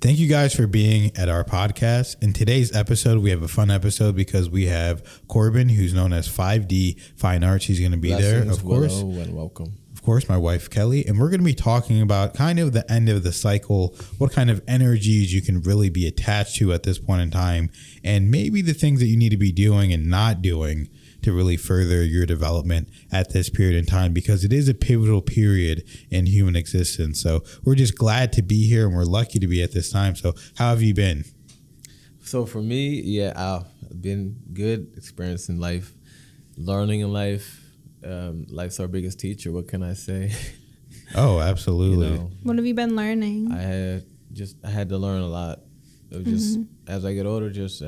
Thank you guys for being at our podcast. In today's episode, we have a fun episode because we have Corbin, who's known as 5D Fine Arts. He's going to be there, of course. Hello and welcome. Of course, my wife, Kelly. And we're going to be talking about kind of the end of the cycle, what kind of energies you can really be attached to at this point in time, and maybe the things that you need to be doing and not doing to really further your development at this period in time, because it is a pivotal period in human existence. So we're just glad to be here and we're lucky to be at this time. So how have you been? So for me, I've been good, experiencing life, learning in life. Life's our biggest teacher. What can I say? Oh, absolutely. What have you been learning? I had to learn a lot. It was just, as I get older, just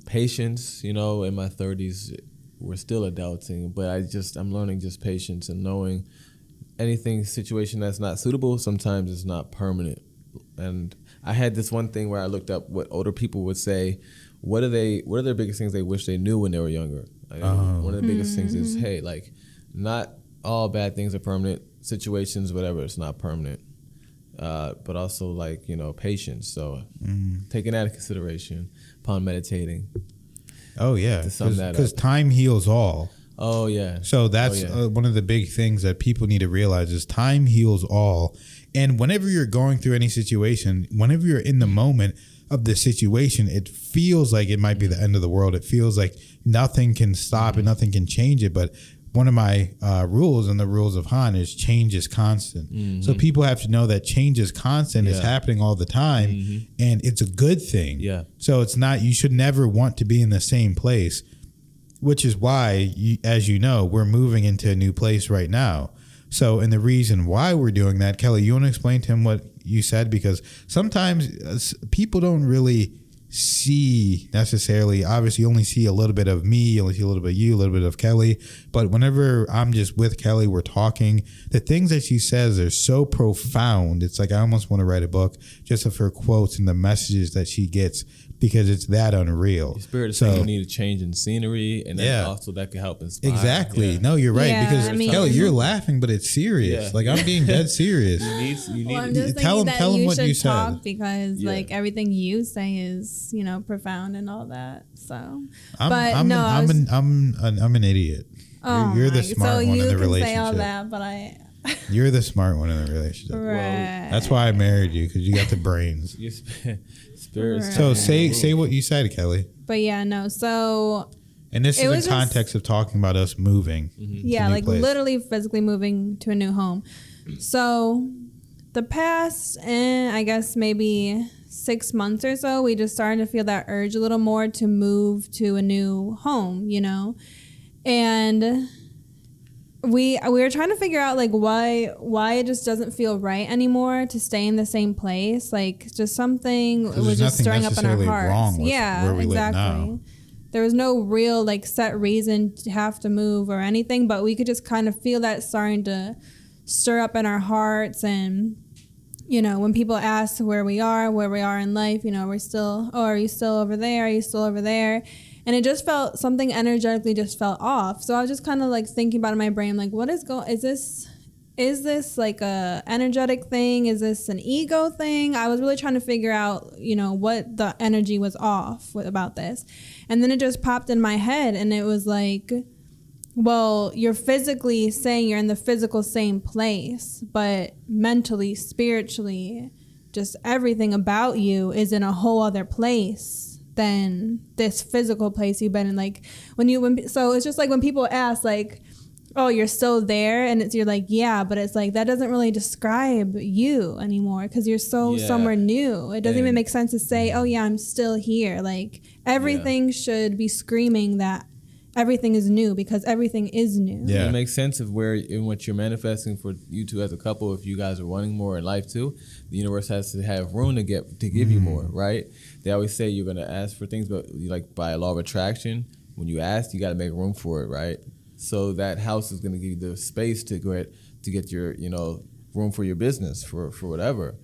patience. In my 30s, we're still adulting, but I'm learning just patience and knowing situation that's not suitable, sometimes it's not permanent. And I had this one thing where I looked up what older people would say. What are their biggest things they wish they knew when they were younger? One of the biggest things is, hey, like, not all bad things are permanent. Situations, whatever, it's not permanent. But also, like, patience. So taking that into consideration upon meditating. Oh, yeah. Because time heals all. Oh, yeah. So that's one of the big things that people need to realize is time heals all. And whenever you're going through any situation, whenever you're in the moment of the situation, it feels like it might be the end of the world. It feels like nothing can stop it, nothing can change it. But one of my rules and the rules of Han is change is constant. So people have to know that change is constant. It's happening all the time, and it's a good thing. Yeah. So it's not, you should never want to be in the same place, which is why, as you know, we're moving into a new place right now. So, and the reason why we're doing that, Kelly, you want to explain to him what you said? Because sometimes people don't really see necessarily, obviously you only see a little bit of me, you only see a little bit of you, a little bit of Kelly, but whenever I'm just with Kelly, we're talking, the things that she says are so profound. It's like I almost want to write a book just of her quotes and the messages that she gets, because it's that unreal. Your spirit is saying you need a change in scenery, and then also that could help inspire. Exactly. No, you're right, because Kelly, you're laughing, but it's serious. Like, I'm being dead serious. You need I'm just tell him what you said. Because like everything you say is profound and all that. So, I'm an idiot. Oh, you're the smart one in the relationship. So you can say all that, but You're the smart one in the relationship. Right. Well, that's why I married you, because you got the brains. Your spirit. Right. So say what you said, Kelly. But so. And this is in context of talking about us moving. Yeah, like place. Literally physically moving to a new home. So the past, I guess maybe 6 months or so, we just started to feel that urge a little more to move to a new home, and we were trying to figure out like why it just doesn't feel right anymore to stay in the same place. Like, just something was just stirring up in our hearts. Wrong with where we live now. There was no real like set reason to have to move or anything, but we could just kind of feel that starting to stir up in our hearts. And when people ask where we are in life, we're still, are you still over there? Are you still over there? And it just felt, something energetically just felt off. So I was just kind of like thinking about it in my brain, like, is this like a energetic thing? Is this an ego thing? I was really trying to figure out, what the energy was off about this. And then it just popped in my head, and it was like, well, you're physically saying you're in the physical same place, but mentally, spiritually, just everything about you is in a whole other place than this physical place you've been in. Like so it's just like when people ask like, oh, you're still there, and you're like, yeah, but it's like that doesn't really describe you anymore, because you're somewhere new. It doesn't even make sense to say, oh yeah, I'm still here. Like, everything should be screaming that everything is new, because everything is new. Yeah, it makes sense of where in what you're manifesting for you two as a couple. If you guys are wanting more in life too, the universe has to have room to give you more, right? They always say you're gonna ask for things, but like by law of attraction, when you ask, you got to make room for it, right? So that house is gonna give you the space to go ahead to get your room for your business for whatever.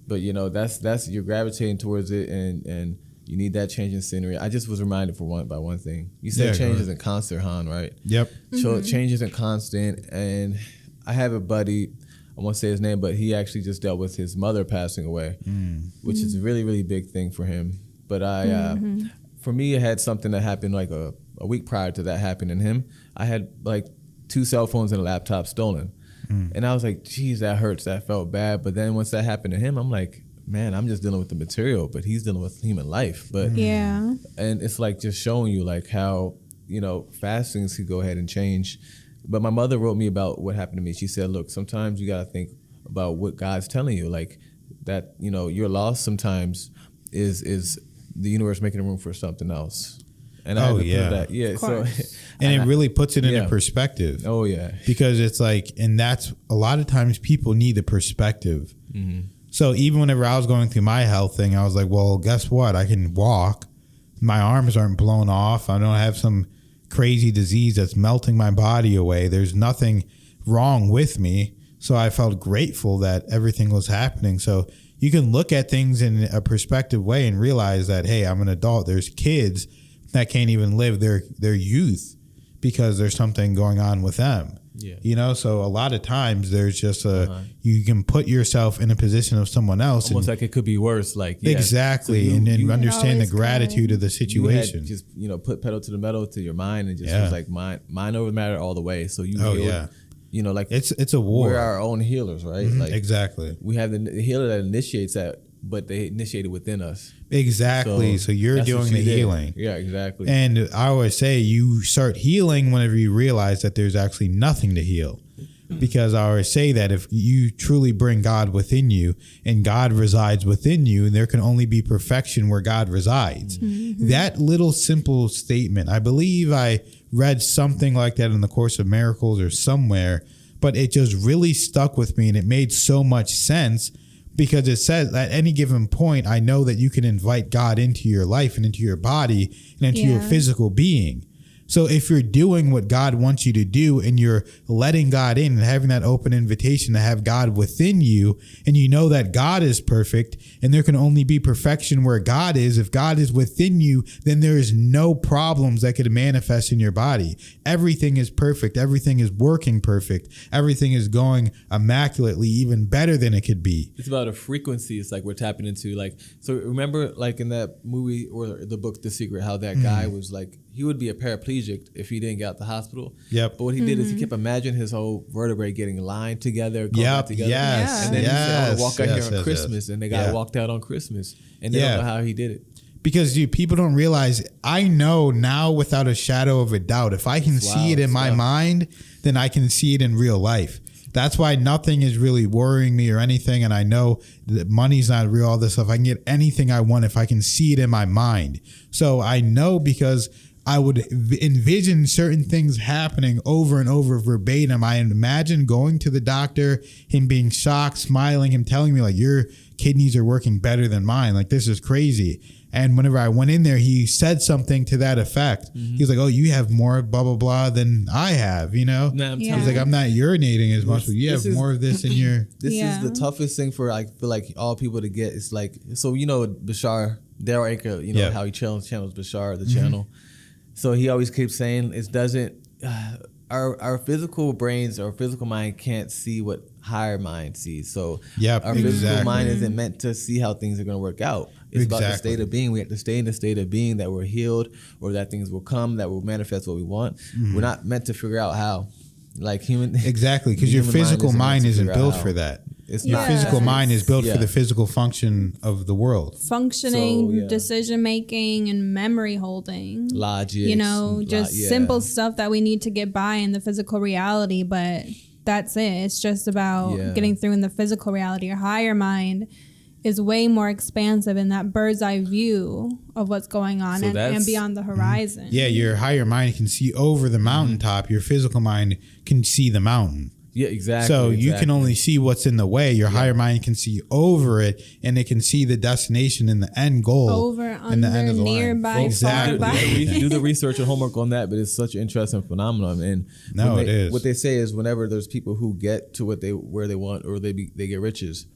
But that's you're gravitating towards it, and you need that change in scenery. I just was reminded by one thing. You said change isn't constant, Han, right? Yep. So change isn't constant, and I have a buddy. I won't say his name, but he actually just dealt with his mother passing away, which is a really, really big thing for him. But for me, I had something that happened like a week prior to that happening to him. I had like 2 cell phones and a laptop stolen. And I was like, geez, that hurts. That felt bad. But then once that happened to him, I'm like, man, I'm just dealing with the material, but he's dealing with human life. But and it's like just showing you like how, fast things could go ahead and change. But my mother wrote me about what happened to me. She said, look, sometimes you got to think about what God's telling you, like that, your loss sometimes is the universe making room for something else. And I had to put that. Yeah. So, and it really puts it into perspective. Oh, yeah. Because it's like, and that's a lot of times people need the perspective. So even whenever I was going through my health thing, I was like, well, guess what? I can walk. My arms aren't blown off. I don't have some crazy disease that's melting my body away. There's nothing wrong with me. So I felt grateful that everything was happening. So you can look at things in a perspective way and realize that, hey, I'm an adult. There's kids that can't even live their youth because there's something going on with them. Yeah. So a lot of times there's just you can put yourself in a position of someone else. Almost like it could be worse. Like exactly. So you understand the gratitude of the situation. Just, put pedal to the metal to your mind and just was like mind over matter all the way. So you healed, like it's a war. We're our own healers, right? Like exactly. We have the healer that initiates that, but they initiate it within us. Exactly. So you're doing the healing. Yeah, exactly. And I always say you start healing whenever you realize that there's actually nothing to heal. Because I always say that if you truly bring God within you and God resides within you, and there can only be perfection where God resides. That little simple statement, I believe I read something like that in the Course of Miracles or somewhere, but it just really stuck with me and it made so much sense. Because it says at any given point, I know that you can invite God into your life and into your body and into your physical being. So if you're doing what God wants you to do and you're letting God in and having that open invitation to have God within you, and you know that God is perfect and there can only be perfection where God is. If God is within you, then there is no problems that could manifest in your body. Everything is perfect. Everything is working perfect. Everything is going immaculately, even better than it could be. It's about a frequency. It's like we're tapping into so remember like in that movie or the book, The Secret, how that guy was like, he would be a paraplegic if he didn't get out the hospital. Yep. But what he did is he kept imagining his whole vertebrae getting lined together, going back together. Yes. And then he said, I want to walk out here on Christmas. And the guy walked out on Christmas. And they don't know how he did it. Because people don't realize, I know now without a shadow of a doubt, if I can see it in my mind, then I can see it in real life. That's why nothing is really worrying me or anything. And I know that money's not real, all this stuff. I can get anything I want if I can see it in my mind. So I know because I would envision certain things happening over and over verbatim. I imagine going to the doctor, him being shocked, smiling, him telling me like, your kidneys are working better than mine. Like, this is crazy. And whenever I went in there, he said something to that effect. He's like, oh, you have more blah, blah, blah than I have, He's like, I'm not urinating as much, but you have more of this in your... This is the toughest thing for, I feel like, all people to get. It's like, so, Bashar, Daryl Anchor, how he channels Bashar, the channel. So he always keeps saying it doesn't, our physical brains or physical mind can't see what higher mind sees. So our physical mind isn't meant to see how things are going to work out. It's about the state of being. We have to stay in the state of being that we're healed or that things will come, that will manifest what we want. We're not meant to figure out how. Like human. Exactly, because your physical mind isn't built for that. Your physical mind is built for the physical function of the world. Functioning, decision making, and memory holding. Logic. Simple stuff that we need to get by in the physical reality, but that's it. It's just about getting through in the physical reality. Your higher mind is way more expansive in that bird's eye view of what's going on and beyond the horizon. Yeah, your higher mind can see over the mountaintop. Your physical mind can see the mountain. Yeah, exactly. So you can only see what's in the way. Your higher mind can see over it, and it can see the destination and the end goal. Over, under, the end of the nearby, line. Exactly. Do the research and homework on that, but it's such an interesting phenomenon. And it is. What they say is whenever there's people who get to where they want or they get riches,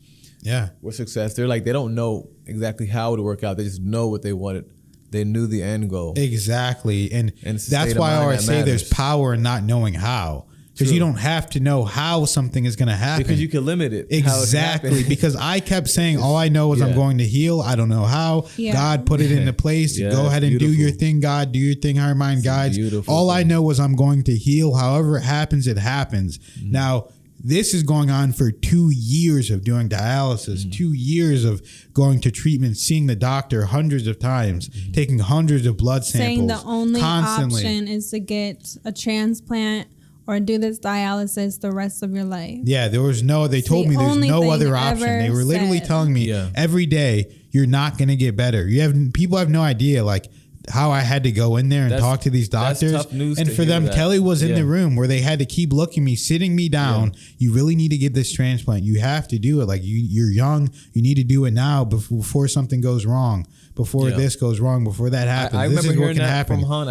with success, they're like, they don't know exactly how it would work out. They just know what they wanted. They knew the end goal. Exactly. And that's why I always say there's power in not knowing how. because you don't have to know how something is going to happen. Because you can limit it. Exactly. Because I kept saying, all I know is I'm going to heal. I don't know how. Yeah. God put it into place. Yeah, Go ahead and do your thing, God. Do your thing, higher mind guides. All I know is I'm going to heal. However it happens, it happens. Now, this is going on for 2 years of doing dialysis, 2 years of going to treatment, seeing the doctor hundreds of times, taking hundreds of blood samples. Saying the only constantly. option is to get a transplant or do this dialysis the rest of your life. Yeah, they told me there's no other option. They were literally telling me every day, you're not going to get better. People have no idea, like, how I had to go in there and talk to these doctors. That's tough news. And for them, Kelly was in the room where they had to keep looking me, sitting me down. You really need to get this transplant. You have to do it. Like, you're young. You need to do it now before something goes wrong, before this goes wrong, before that happens. I this remember is what hearing can that happen. from Han.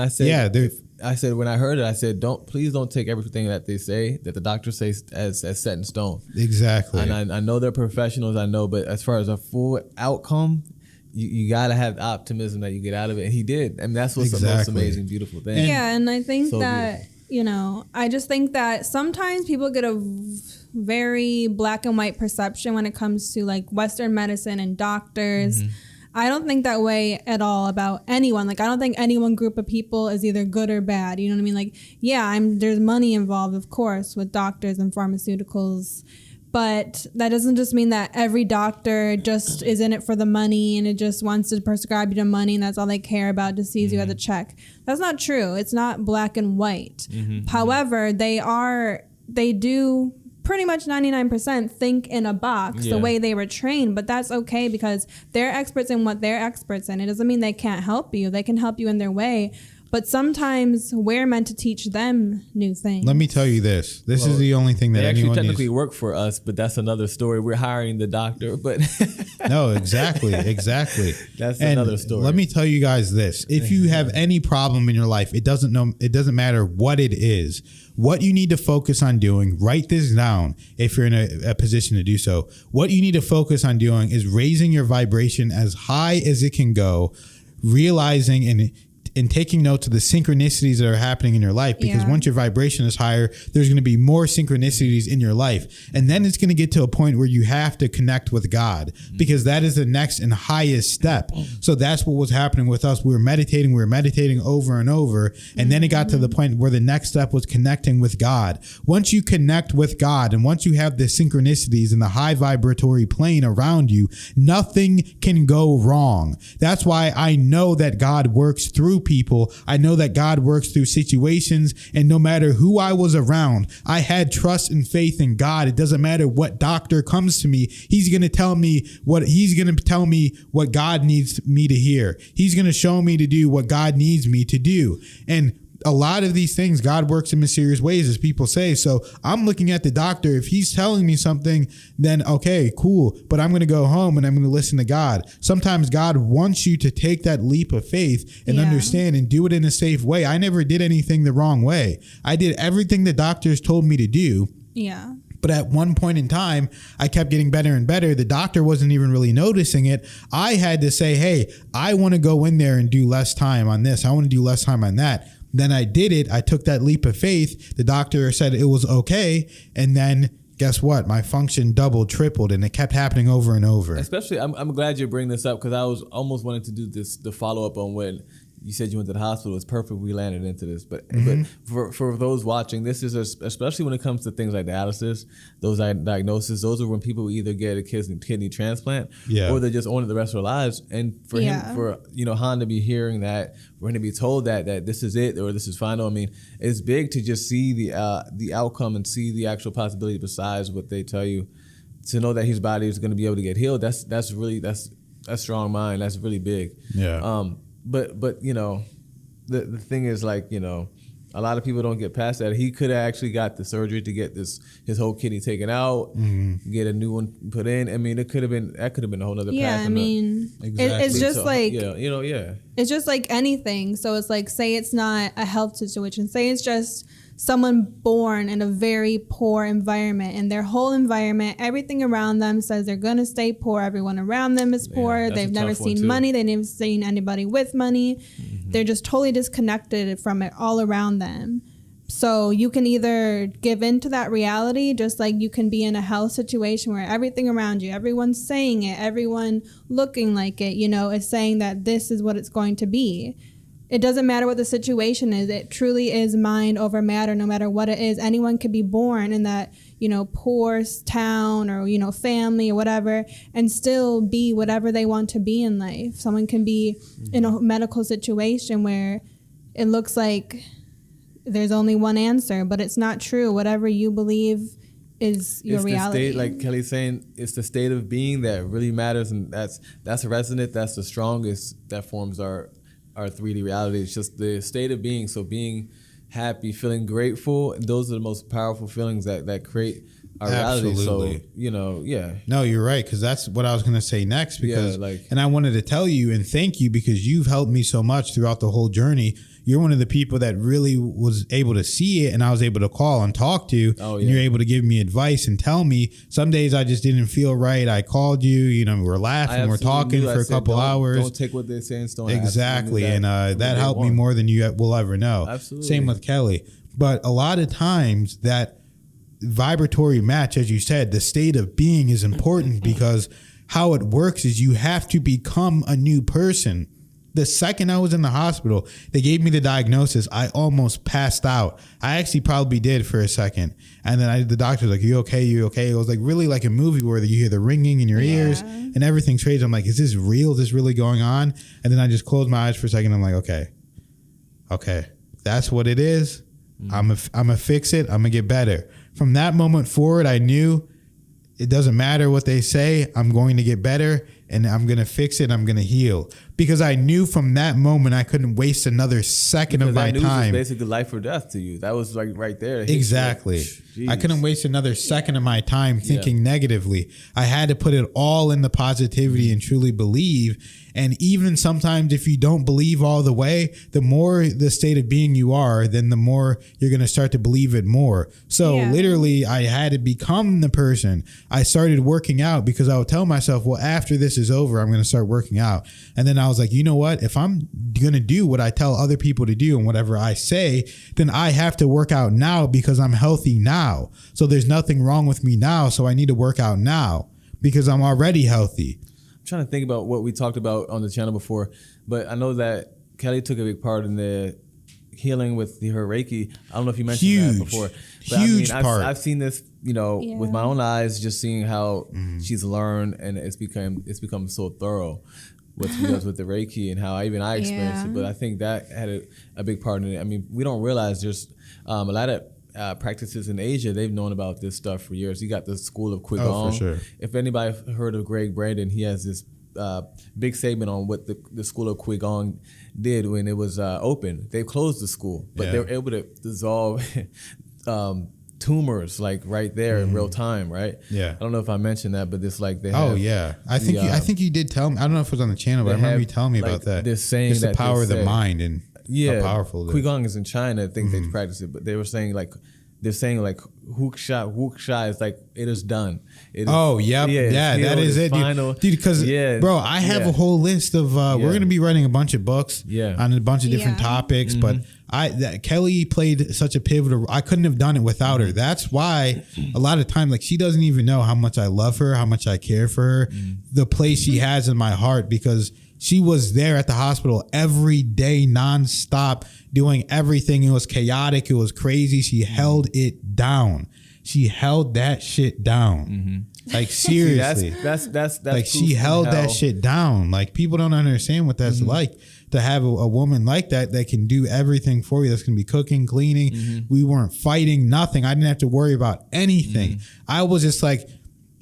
I said when I heard it, I said, please don't take everything that they say, that the doctors say as set in stone. Exactly. And I know they're professionals, but as far as a full outcome, you got to have optimism that you get out of it. And he did. And that's what's the most amazing, beautiful thing. Yeah. And I think So that, I just think that sometimes people get a very black and white perception when it comes to like Western medicine and doctors. I don't think that way at all about anyone. Like, I don't think any one group of people is either good or bad. You know what I mean? Like, yeah, there's money involved, of course, with doctors and pharmaceuticals. But that doesn't just mean that every doctor just is in it for the money and it just wants to prescribe you the money and that's all they care about, just sees you at the check. That's not true. It's not black and white. However, they do pretty much 99% think in a box the way they were trained, but that's okay because they're experts in what they're experts in. It doesn't mean they can't help you. They can help you in their way. But sometimes we're meant to teach them new things. Let me tell you this. This is the only thing that anyone actually technically work for us, but that's another story. We're hiring the doctor, but no, exactly. That's another story. Let me tell you guys this. If you have any problem in your life, it doesn't matter what it is. What you need to focus on doing, write this down if you're in a position to do so. What you need to focus on doing is raising your vibration as high as it can go, realizing and taking note of the synchronicities that are happening in your life, because once your vibration is higher, there's going to be more synchronicities in your life. And then it's going to get to a point where you have to connect with God, because that is the next and highest step. So that's what was happening with us. We were meditating over and over. And then it got to the point where the next step was connecting with God. Once you connect with God and once you have the synchronicities in the high vibratory plane around you, nothing can go wrong. That's why I know that God works through people. I know that God works through situations, and no matter who I was around, I had trust and faith in God. It doesn't matter what doctor comes to me. He's going to tell me what God needs me to hear. He's going to show me to do what God needs me to do. And a lot of these things, God works in mysterious ways, as people say. So I'm looking at the doctor. If he's telling me something, then okay, cool. But I'm going to go home and I'm going to listen to God. Sometimes God wants you to take that leap of faith and understand and do it in a safe way. I never did anything the wrong way. I did everything the doctors told me to do. Yeah. But at one point in time, I kept getting better and better. The doctor wasn't even really noticing it. I had to say, hey, I want to go in there and do less time on this. I want to do less time on that. Then I did it. I took that leap of faith. The doctor said it was okay. And then guess what? My function doubled, tripled, and it kept happening over and over. Especially, I'm glad you bring this up, because I was almost wanting to do the follow up on when you said you went to the hospital. It's perfect we landed into this. But for those watching, this is especially when it comes to things like dialysis, those diagnoses, those are when people either get a kidney transplant or they're just on it the rest of their lives. And for him, for Han to be hearing that, we're going to be told that this is it or this is final. I mean, it's big to just see the outcome and see the actual possibility besides what they tell you. To know that his body is going to be able to get healed, that's strong mind. That's really big. Yeah. But the thing is, like, a lot of people don't get past that. He could have actually got the surgery to get his whole kidney taken out, get a new one put in. I mean, that could have been a whole other path. Yeah, I mean, it's just it's just like anything. So it's like, say it's not a health situation. Say it's just someone born in a very poor environment, and their whole environment, everything around them says they're going to stay poor. Everyone around them is poor. They've never seen money. They've never seen anybody with money. They're just totally disconnected from it all around them. So you can either give into that reality, just like you can be in a health situation where everything around you, everyone's saying it, everyone looking like it, you know, is saying that this is what it's going to be. It doesn't matter what the situation is. It truly is mind over matter, no matter what it is. Anyone could be born in that, you know, poor town or, you know, family or whatever, and still be whatever they want to be in life. Someone can be in a medical situation where it looks like there's only one answer, but it's not true. Whatever you believe is your reality. The state, like Kelly's saying, it's the state of being that really matters, and that's resonant. That's the strongest that forms our 3D reality. It's just the state of being. So being happy, feeling grateful, those are the most powerful feelings that create our reality. So, you know, No, you're right, because that's what I was going to say next. Because, and I wanted to tell you and thank you because you've helped me so much throughout the whole journey. You're one of the people that really was able to see it, and I was able to call and talk to. And you're able to give me advice and tell me. Some days I just didn't feel right. I called you. You know, we're laughing, we're talking for a couple hours. Don't take what they're saying. Exactly, and that helped me more than you will ever know. Absolutely. Same with Kelly. But a lot of times that vibratory match, as you said, the state of being is important because how it works is you have to become a new person. The second I was in the hospital, they gave me the diagnosis. I almost passed out. I actually probably did for a second. And then the doctor was like, you okay? You okay? It was like really like a movie where you hear the ringing in your ears and everything's crazy. I'm like, is this real? Is this really going on? And then I just closed my eyes for a second. I'm like, okay, that's what it is. I'm a fix it. I'm gonna get better. From that moment forward, I knew it doesn't matter what they say. I'm going to get better and I'm going to fix it. I'm going to heal because I knew from that moment I couldn't waste another second of my time. Was basically life or death to you. That was like right there. Exactly. I couldn't waste another second of my time thinking negatively. I had to put it all in the positivity and truly believe. And even sometimes if you don't believe all the way, the more the state of being you are, then the more you're going to start to believe it more. So literally I had to become the person. I started working out because I would tell myself, well, after this is over, I'm going to start working out. And then I was like, you know what? If I'm going to do what I tell other people to do and whatever I say, then I have to work out now because I'm healthy now. So there's nothing wrong with me now. So I need to work out now because I'm already healthy. I'm trying to think about what we talked about on the channel before, but I know that Kelly took a big part in the healing with her Reiki. I don't know if you mentioned that before. But Huge part. I've seen this, you know, with my own eyes, just seeing how she's learned and it's become so thorough what she does with the Reiki and how I experienced it. But I think that had a big part in it. I mean, we don't realize there's a lot of practices in Asia. They've known about this stuff for years. You got the School of Qigong. Oh, for sure. If anybody heard of Greg Brandon, he has this big statement on what the School of Qigong did when it was open. They closed the school, but they were able to dissolve tumors like right there in real time, right? Yeah. I don't know if I mentioned that, but it's like they have, I think you did tell me. I don't know if it was on the channel, but I remember you telling me about that. They're saying it's the power of the mind and how powerful it is. Qigong is in China. I think they practice it, but they were saying like wuxia is like it is done. It is, that is it, dude. Because bro, I have a whole list of we're gonna be writing a bunch of books on a bunch of different topics, but Kelly played such a pivotal. I couldn't have done it without her. That's why a lot of time, like she doesn't even know how much I love her, how much I care for her, the place she has in my heart, because she was there at the hospital every day, nonstop, doing everything. It was chaotic. It was crazy. She held it down. She held that shit down. Like seriously, that's like she held that shit down. Like people don't understand what that's like to have a woman like that can do everything for you. That's gonna be cooking, cleaning. We weren't fighting, nothing. I didn't have to worry about anything. I was just like,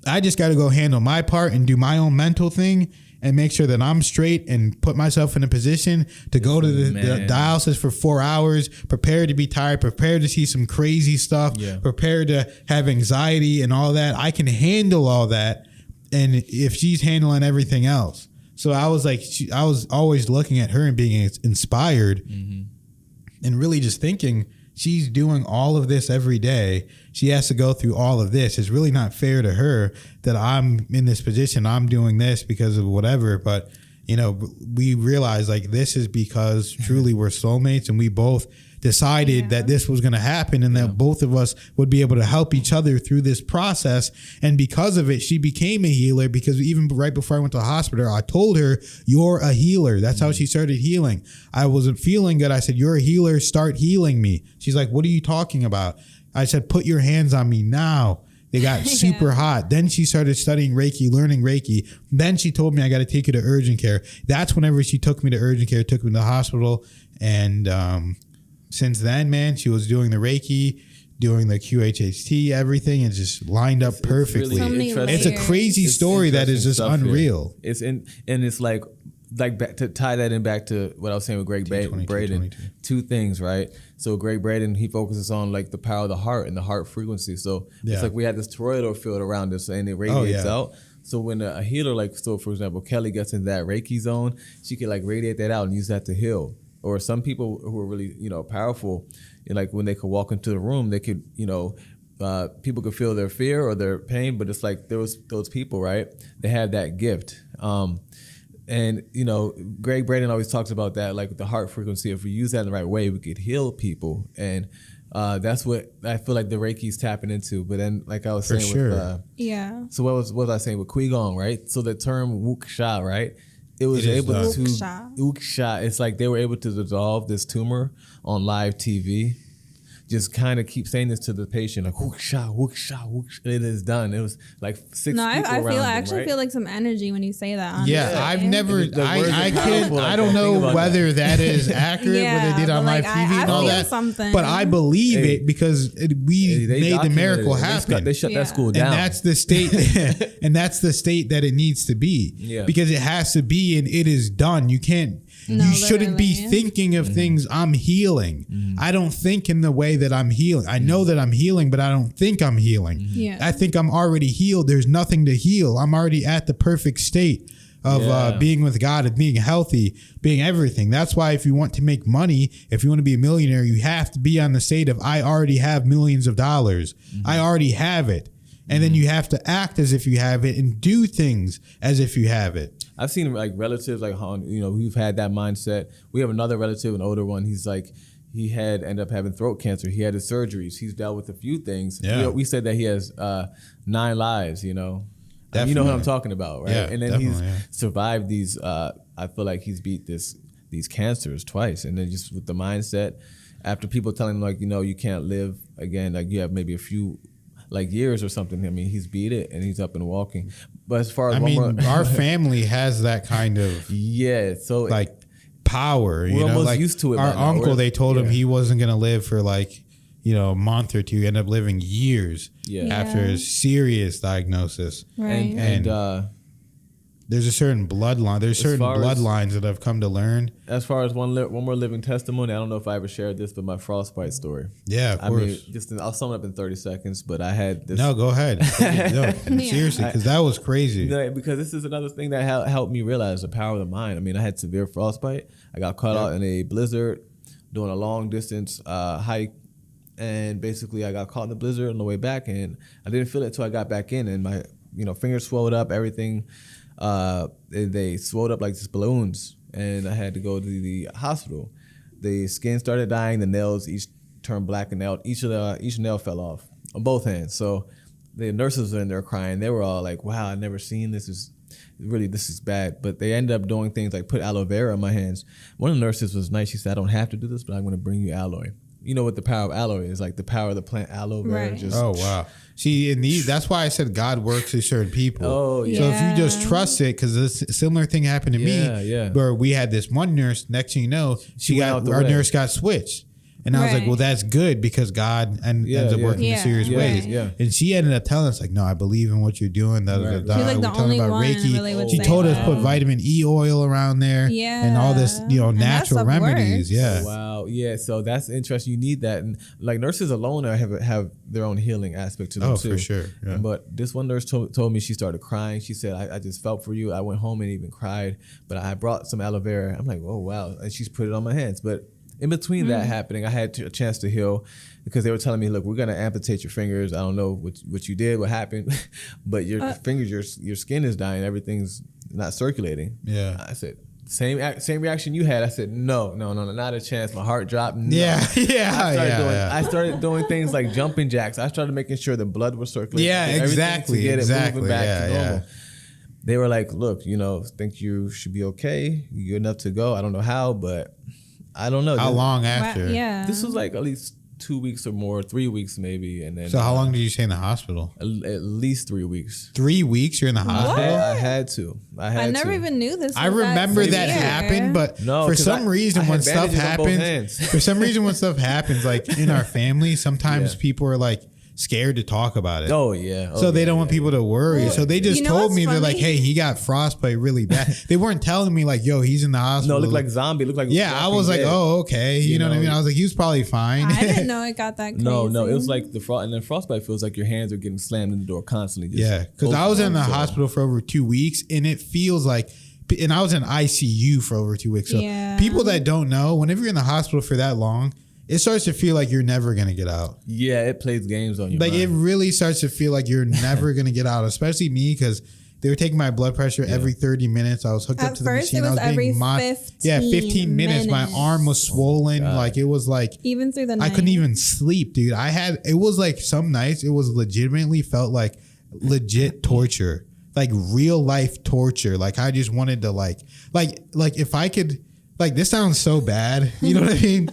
I just got to go handle my part and do my own mental thing and make sure that I'm straight and put myself in a position to go to the dialysis for 4 hours, prepared to be tired, prepared to see some crazy stuff, prepared to have anxiety and all that. I can handle all that. And if she's handling everything else. So I was like, I was always looking at her and being inspired and really just thinking, she's doing all of this every day. She has to go through all of this. It's really not fair to her that I'm in this position. I'm doing this because of whatever, but we realized like this is because truly we're soulmates, and we both decided that this was going to happen, and that both of us would be able to help each other through this process. And because of it, she became a healer, because even right before I went to the hospital, I told her, you're a healer. That's how she started healing. I wasn't feeling good. I said, you're a healer. Start healing me. She's like, what are you talking about? I said, put your hands on me now. They got super hot. Then she started studying Reiki, learning Reiki. Then she told me I got to take her to urgent care. That's whenever she took me to urgent care, took me to the hospital. And since then, man, she was doing the Reiki, doing the QHHT, everything, is just lined up perfectly. It's a crazy story that is just unreal. Here. It's like back to tie that in back to what I was saying with Greg Braden. Two things, right? So Greg Braden, he focuses on like the power of the heart and the heart frequency. So it's like we had this toroidal field around us, and it radiates out. So when a healer, like, so for example, Kelly gets in that Reiki zone, she can like radiate that out and use that to heal. Or some people who are really, powerful, like when they could walk into the room, they could, people could feel their fear or their pain, but it's like those people, right? They have that gift. And, Greg Braden always talks about that, like the heart frequency. If we use that in the right way, we could heal people. And that's what I feel like the Reiki's tapping into. But then, like I was saying, so what was I saying with Qigong, right? So the term wuxia, right? It was able to wuxia. It's like they were able to dissolve this tumor on live TV. Just kind of keep saying this to the patient, like wuxia, wuxia, wuxia. It is done. It was like 6 people around them, I actually feel like some energy when you say that. Honestly. Yeah, I've never. I don't know whether that is accurate. What they did on live TV and all that. But I believe it because we made the miracle happen. They shut that school down, and that's the state. And that's the state that it needs to be. Yeah. Because it has to be, and it is done. You can't. You shouldn't be thinking of things. I'm healing. I don't think in the way that I'm healing. I know that I'm healing, but I don't think I'm healing. I think I'm already healed. There's nothing to heal. I'm already at the perfect state of being with God, of being healthy, being everything. That's why if you want to make money, if you want to be a millionaire, you have to be on the state of I already have millions of dollars. I already have it. And then you have to act as if you have it and do things as if you have it. I've seen like relatives like who've had that mindset. We have another relative, an older one. He's like, he ended up having throat cancer. He had his surgeries. He's dealt with a few things. Yeah. We said that he has 9 lives. You know what I'm talking about, right? Yeah, and then he's survived these. I feel like he's beat these cancers twice, and then just with the mindset. After people telling him like, you can't live again, like you have maybe a few like years or something. I mean, he's beat it and he's up and walking. But as far as our family has that kind of so like power. We're almost used to it. Our uncle, they told him he wasn't going to live for like a month or two. He ended up living years after a serious diagnosis. Right. And there's a certain bloodline. There's certain bloodlines that I've come to learn. As far as one more living testimony, I don't know if I ever shared this, but my frostbite story. Yeah, of course. I'll sum it up in 30 seconds, but I had this. No, go ahead. Seriously, because that was crazy. Because this is another thing that helped me realize the power of the mind. I mean, I had severe frostbite. I got caught out in a blizzard doing a long distance hike. And basically, I got caught in the blizzard on the way back, and I didn't feel it until I got back in, and my fingers swelled up, everything. They swelled up like these balloons, and I had to go to the hospital. The skin started dying, the nails each turned black, and each nail fell off on both hands. So the nurses were in there crying. They were all like, "Wow, I've never seen this. This is bad." But they ended up doing things like put aloe vera in my hands. One of the nurses was nice. She said, "I don't have to do this, but I'm going to bring you aloe." You know what the power of aloe is, like the power of the plant aloe vera. Right. Oh, wow. See, that's why I said God works through certain people. Oh, yeah. So if you just trust it, because a similar thing happened to me, where we had this one nurse, next thing you know, our nurse got switched. And I was like, well, that's good because God ends up working in serious ways. Yeah. And she ended up telling us, like, no, I believe in what you're doing. She's like the only one Reiki. really she told us put vitamin E oil around there and all this, natural remedies. Works. Yeah. Wow. Yeah. So that's interesting. You need that. And like nurses alone have their own healing aspect to them too. Oh, for sure. Yeah. But this one nurse told me she started crying. She said, I just felt for you. I went home and even cried, but I brought some aloe vera. I'm like, oh, wow. And she's put it on my hands. But in between that happening, I had a chance to heal because they were telling me, look, we're going to amputate your fingers. I don't know what you did, what happened, but your fingers, your skin is dying. Everything's not circulating. Yeah. I said, same reaction you had. I said, no, not a chance. My heart dropped. No. Yeah. I started doing things like jumping jacks. I started making sure the blood was circulating. Yeah, exactly. To get it moving back Yeah, to normal. yeah. They were like, look, think you should be okay. You're good enough to go. I don't know how, but I don't know. How long after? Yeah. This was like at least 2 weeks or more, 3 weeks maybe, and then. So how long did you stay in the hospital? At least 3 weeks. 3 weeks you're in the hospital? I had to. I never even knew this. I remember that severe. happened, but No, for 'cause some reason I when had stuff bandages on both happens, hands. for some reason when stuff happens, like in our family, sometimes Yeah. people are like scared to talk about it. Oh yeah. So they don't want people to worry. So they just You know told what's me, they're like, funny? hey, he got frostbite really bad. They weren't telling me like, yo, he's in the hospital. No, it looked like zombie. It looked like yeah, I was like, dead. oh, okay. You know what I mean? I was like, he was probably fine. I didn't know it got that crazy. No, it was like the frost, and then frostbite feels like your hands are getting slammed in the door constantly. Just Yeah, because I was in the So- hospital for over 2 weeks, and it feels like, and I was in ICU for over 2 weeks. So Yeah. people that don't know, whenever you're in the hospital for that long, it starts to feel like you're never gonna get out. Yeah, it plays games on you. Like it really starts to feel like you're never gonna get out, especially me because they were taking my blood pressure every 30 minutes. I was hooked up At to the first, machine. it was I was every being 15 minutes. My minutes. arm was swollen. God. Like it was like Even through the night. I couldn't even sleep, dude. It was like some nights it was legitimately felt like legit torture, like real life torture. Like I just wanted to like if I could, like this sounds so bad, you know what I mean?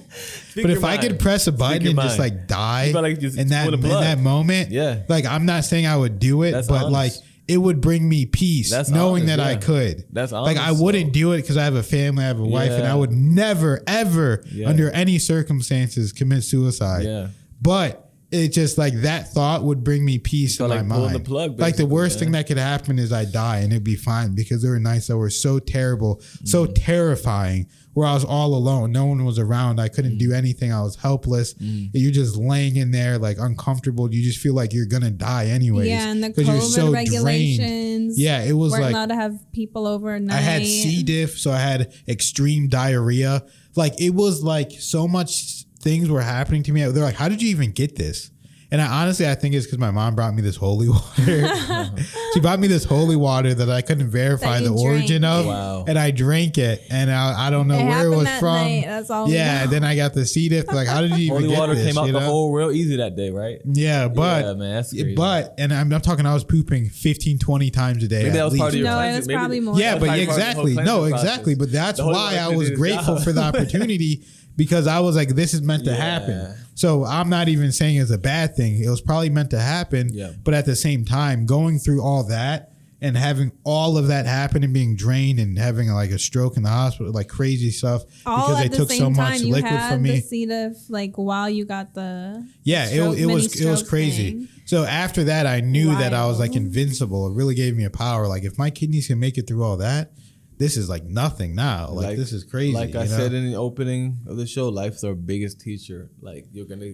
But if your I could mind. press a button your and just mind. like die You felt like just in full of blood. that moment, Yeah. like I'm not saying I would do it, That's but honest. like it would bring me peace That's knowing honest, that I yeah. could. That's like I honest, wouldn't though. do it because I have a family, I have a wife, and Yeah. I would never ever Yeah. under any circumstances commit suicide. Yeah. But it just like that thought would bring me peace So, in like, my pulling mind. the plug, like the basically, worst yeah. thing that could happen is I die and it'd be fine because there were nights that were so terrible, so terrifying, where I was all alone. No one was around. I couldn't do anything. I was helpless. You're just laying in there like uncomfortable. You just feel like you're gonna die anyways. Yeah, and the 'cause you're COVID so regulations. Yeah, it was weren't like allowed to have people over at night. I had C. diff, so I had extreme diarrhea. Like it was like so much things were happening to me. They're like, how did you even get this? And I think it's because my mom brought me this holy water. She brought me this holy water that I couldn't verify That the you origin drank. of. Wow. And I drank it. And I don't know It where it happened was that from. night, that's all we Yeah, know. and then I got the C. diff. Like, how did you even Holy get water this? came out you the know? hole real easy that day, right? Yeah, but Yeah, man, that's crazy. and I'm talking, I was pooping 15, 20 times a day. Maybe that at was part of least. your No, cleansing. it's Maybe probably the- more. Yeah, That's but probably part of the whole exactly. No, cleansing exactly. process. But that's The Holy why I Water was did its grateful job. for the opportunity because I was like, this is meant to Yeah. happen. So I'm not even saying it's a bad thing. It was probably meant to happen. Yeah. But at the same time, going through all that and having all of that happen and being drained and having like a stroke in the hospital, like crazy stuff All because at they the took same so time, much you liquid had from the me. C. diff, like while you got the Yeah, stroke, it mini was stroke crazy. thing. So after that, I knew that I was like Wild. invincible. It really gave me a power. Like if my kidneys can make it through all that, this is like nothing now. Like this is crazy. Like I you know? said in the opening of the show, life's our biggest teacher. Like you're gonna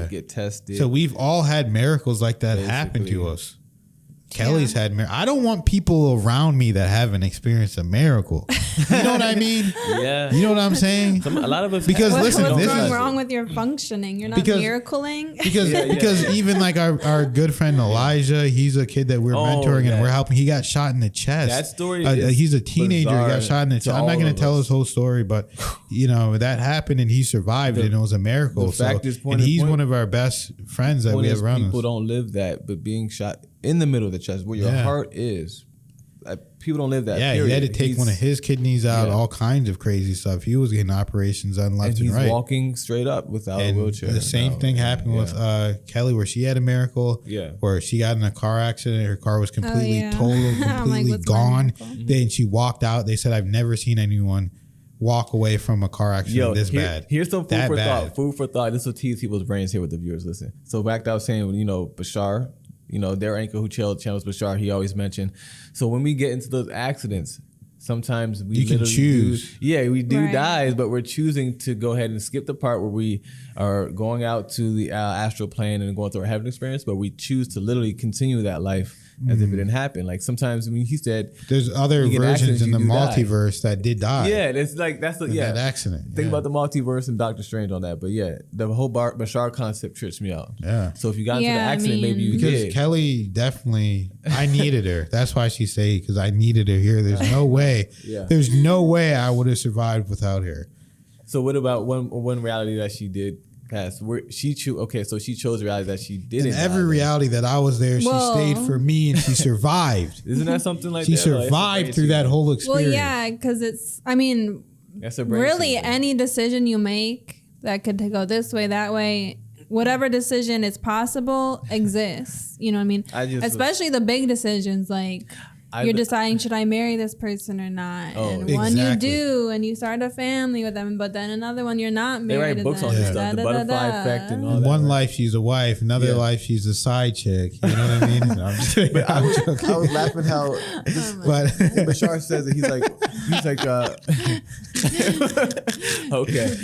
get tested. So we've all had miracles like that happen to Basically. us. Kelly's had I don't want people around me that haven't experienced a miracle. You know what I mean? yeah, You know what I'm saying? a lot of us Because What- listen, what's this wrong, is wrong with your functioning? You're not Because- miracling. Because even like our good friend Elijah, he's a kid that we're mentoring yeah. and we're helping. He got shot in the chest. That story is he's a teenager. He bizarre got shot in the to chest. I'm not all going of to tell us. his whole story, but you know that happened and he survived and it was a miracle. the fact So, is, point and is- he's point- one of our best friends that point we is have around people us. don't live that, but being shot in the middle of the chest where your Yeah. heart is, people don't live that. Yeah, period. he had to take one of his kidneys out, Yeah. all kinds of crazy stuff. He was getting operations done left and and, he's right. walking straight up without And a wheelchair. the same now. thing happened with Kelly, where she had a miracle. Yeah. Where she got in a car accident. Her car was completely yeah. totaled, I'm like, completely what's my gone. miracle? Then she walked out. They said, "I've never seen anyone walk away from a car accident this bad." Here's some food That for bad. thought. Food for thought. This will tease people's brains here with the viewers. Listen. So back to I was saying, Bashar, their anchor who channels Bashar, he always mentioned. So when we get into those accidents, sometimes we You can literally choose. we do Right. dies, but we're choosing to go ahead and skip the part where we are going out to the astral plane and going through our heaven experience, but we choose to literally continue that life as if it didn't happen. Like sometimes when he said there's other versions in the multiverse that did die. Yeah, it's like that's the that accident. Think about the multiverse and Doctor Strange on that. But yeah, the whole Bashar concept trips me out. Yeah. So if you got into the accident, maybe you because did. Kelly definitely, I needed her. That's why she stayed, because I needed her here. There's no way. There's no way I would have survived without her. So what about one reality that she did pass? Where she so she chose a reality that she didn't. In every reality that I was there, she stayed for me and she survived. Isn't that something like she that? She survived through that whole experience. Well, yeah, because that's really any decision you make that could go this way, that way, whatever decision is possible exists. You know what I mean? Especially the big decisions, like you're deciding, should I marry this person or not? And one you do, and you start a family with them, but then another one you're not married. They write books on this stuff, the butterfly effect and all that. One life she's a wife, another life she's a side chick. You know what I mean? No, I'm just kidding. But I was laughing how Bashar says it. He's like, okay,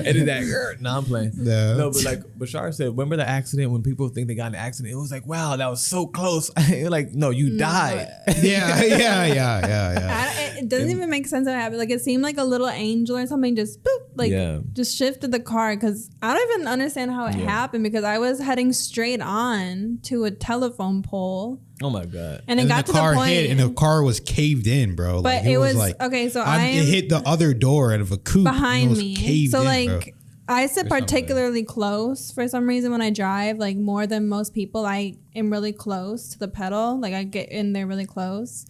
edit that. No, I'm playing. No, but like Bashar said, remember the accident when people think they got in an accident? It was like, wow, that was so close. Like, no, you died. Yeah. It doesn't even make sense how it happened. Like it seemed like a little angel or something just boop, just shifted the car, because I don't even understand how it happened, because I was heading straight on to a telephone pole. Oh my god! And it got to the point, hit, and the car was caved in, bro. But like, it was like, okay. So it hit the other door out of a coupe behind me. So like, bro. I sit particularly close for some reason when I drive, like more than most people. I am really close to the pedal. Like I get in there really close.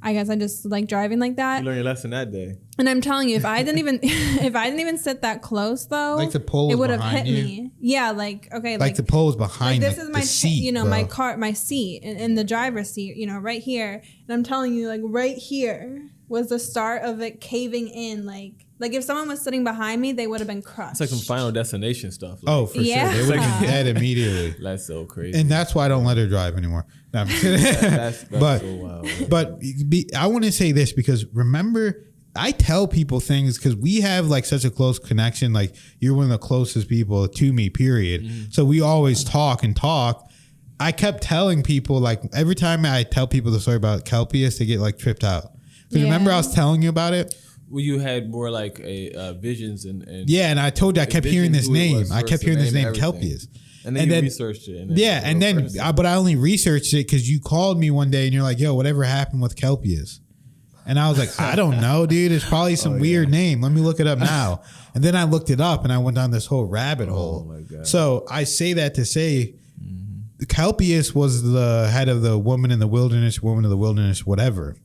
I guess I just like driving like that. You learned your lesson that day. And I'm telling you, if I didn't even sit that close though, like the pole, it would have hit me. Yeah, like okay, like the pole is behind. Like this is my seat, my seat in the driver's seat, right here. And I'm telling you, like right here was the start of it caving in, like if someone was sitting behind me, they would have been crushed. It's like some Final Destination stuff. Like, oh, for sure. They would have been dead immediately. That's so crazy. And that's why I don't let her drive anymore. No, I'm kidding. That's but, so wild. But I want to say this, because remember, I tell people things because we have like such a close connection. Like you're one of the closest people to me, period. Mm-hmm. So we always talk. I kept telling people, like every time I tell people the story about Kelpius, they get like tripped out. Because remember I was telling you about it? Well, you had more like a visions and and I told you I kept hearing this name. I kept hearing this name, Kelpius. And then you researched it. But I only researched it because you called me one day and you're like, yo, whatever happened with Kelpius? And I was like, I don't know, dude. It's probably some weird name. Let me look it up now. And then I looked it up and I went down this whole rabbit hole. Oh my God. So I say that to say Kelpius was the head of the woman of the wilderness, whatever.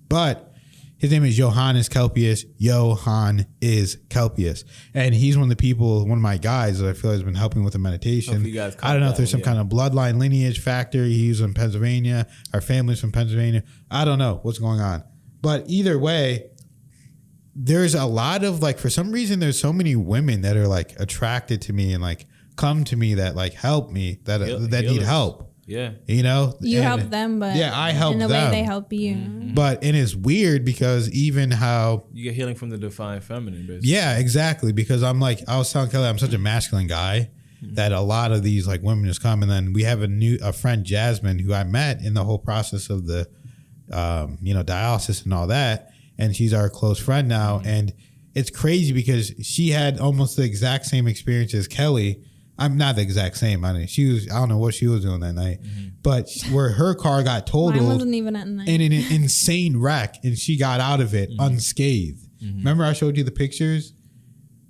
But his name is Johannes Kelpius. Johann is Kelpius. And he's one of the people, one of my guys that I feel has been helping with the meditation. I don't know if there's some kind of bloodline lineage factor. He's in Pennsylvania. Our family's from Pennsylvania. I don't know what's going on. But either way, there's a lot of like, for some reason, there's so many women that are like attracted to me and like come to me that like help me, that need help. Yeah. You help them, but I help them. In a way they help you. Mm-hmm. But and it's weird because even how you get healing from the divine feminine, basically. Yeah, exactly. Because I was telling Kelly, I'm such a masculine guy that a lot of these like women just come, and then we have a friend, Jasmine, who I met in the whole process of the dialysis and all that, and she's our close friend now. And it's crazy because she had almost the exact same experience as Kelly. I'm not the exact same. I don't know what she was doing that night, but where her car got totaled. Mine wasn't even at night. In an insane wreck, and she got out of it unscathed. Remember I showed you the pictures?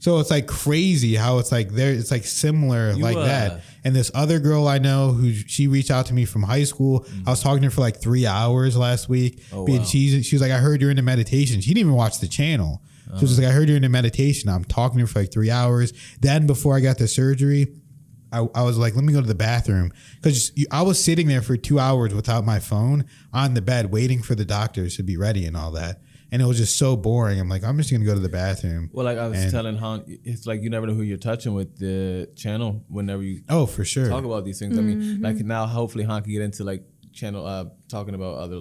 So it's like crazy how it's like it's like similar that. And this other girl I know she reached out to me from high school. I was talking to her for like 3 hours last week. Oh, wow. She was like, I heard you're into meditation. She didn't even watch the channel. She was like, I heard you're into meditation. I'm talking to her for like 3 hours. Then before I got the surgery, I was like, let me go to the bathroom. Because I was sitting there for 2 hours without my phone on the bed waiting for the doctors to be ready and all that. And it was just so boring. I'm like, I'm just going to go to the bathroom. Well, like I was telling Han, it's like you never know who you're touching with the channel whenever you for sure talk about these things. I mean, like now hopefully Han can get into like channel talking about other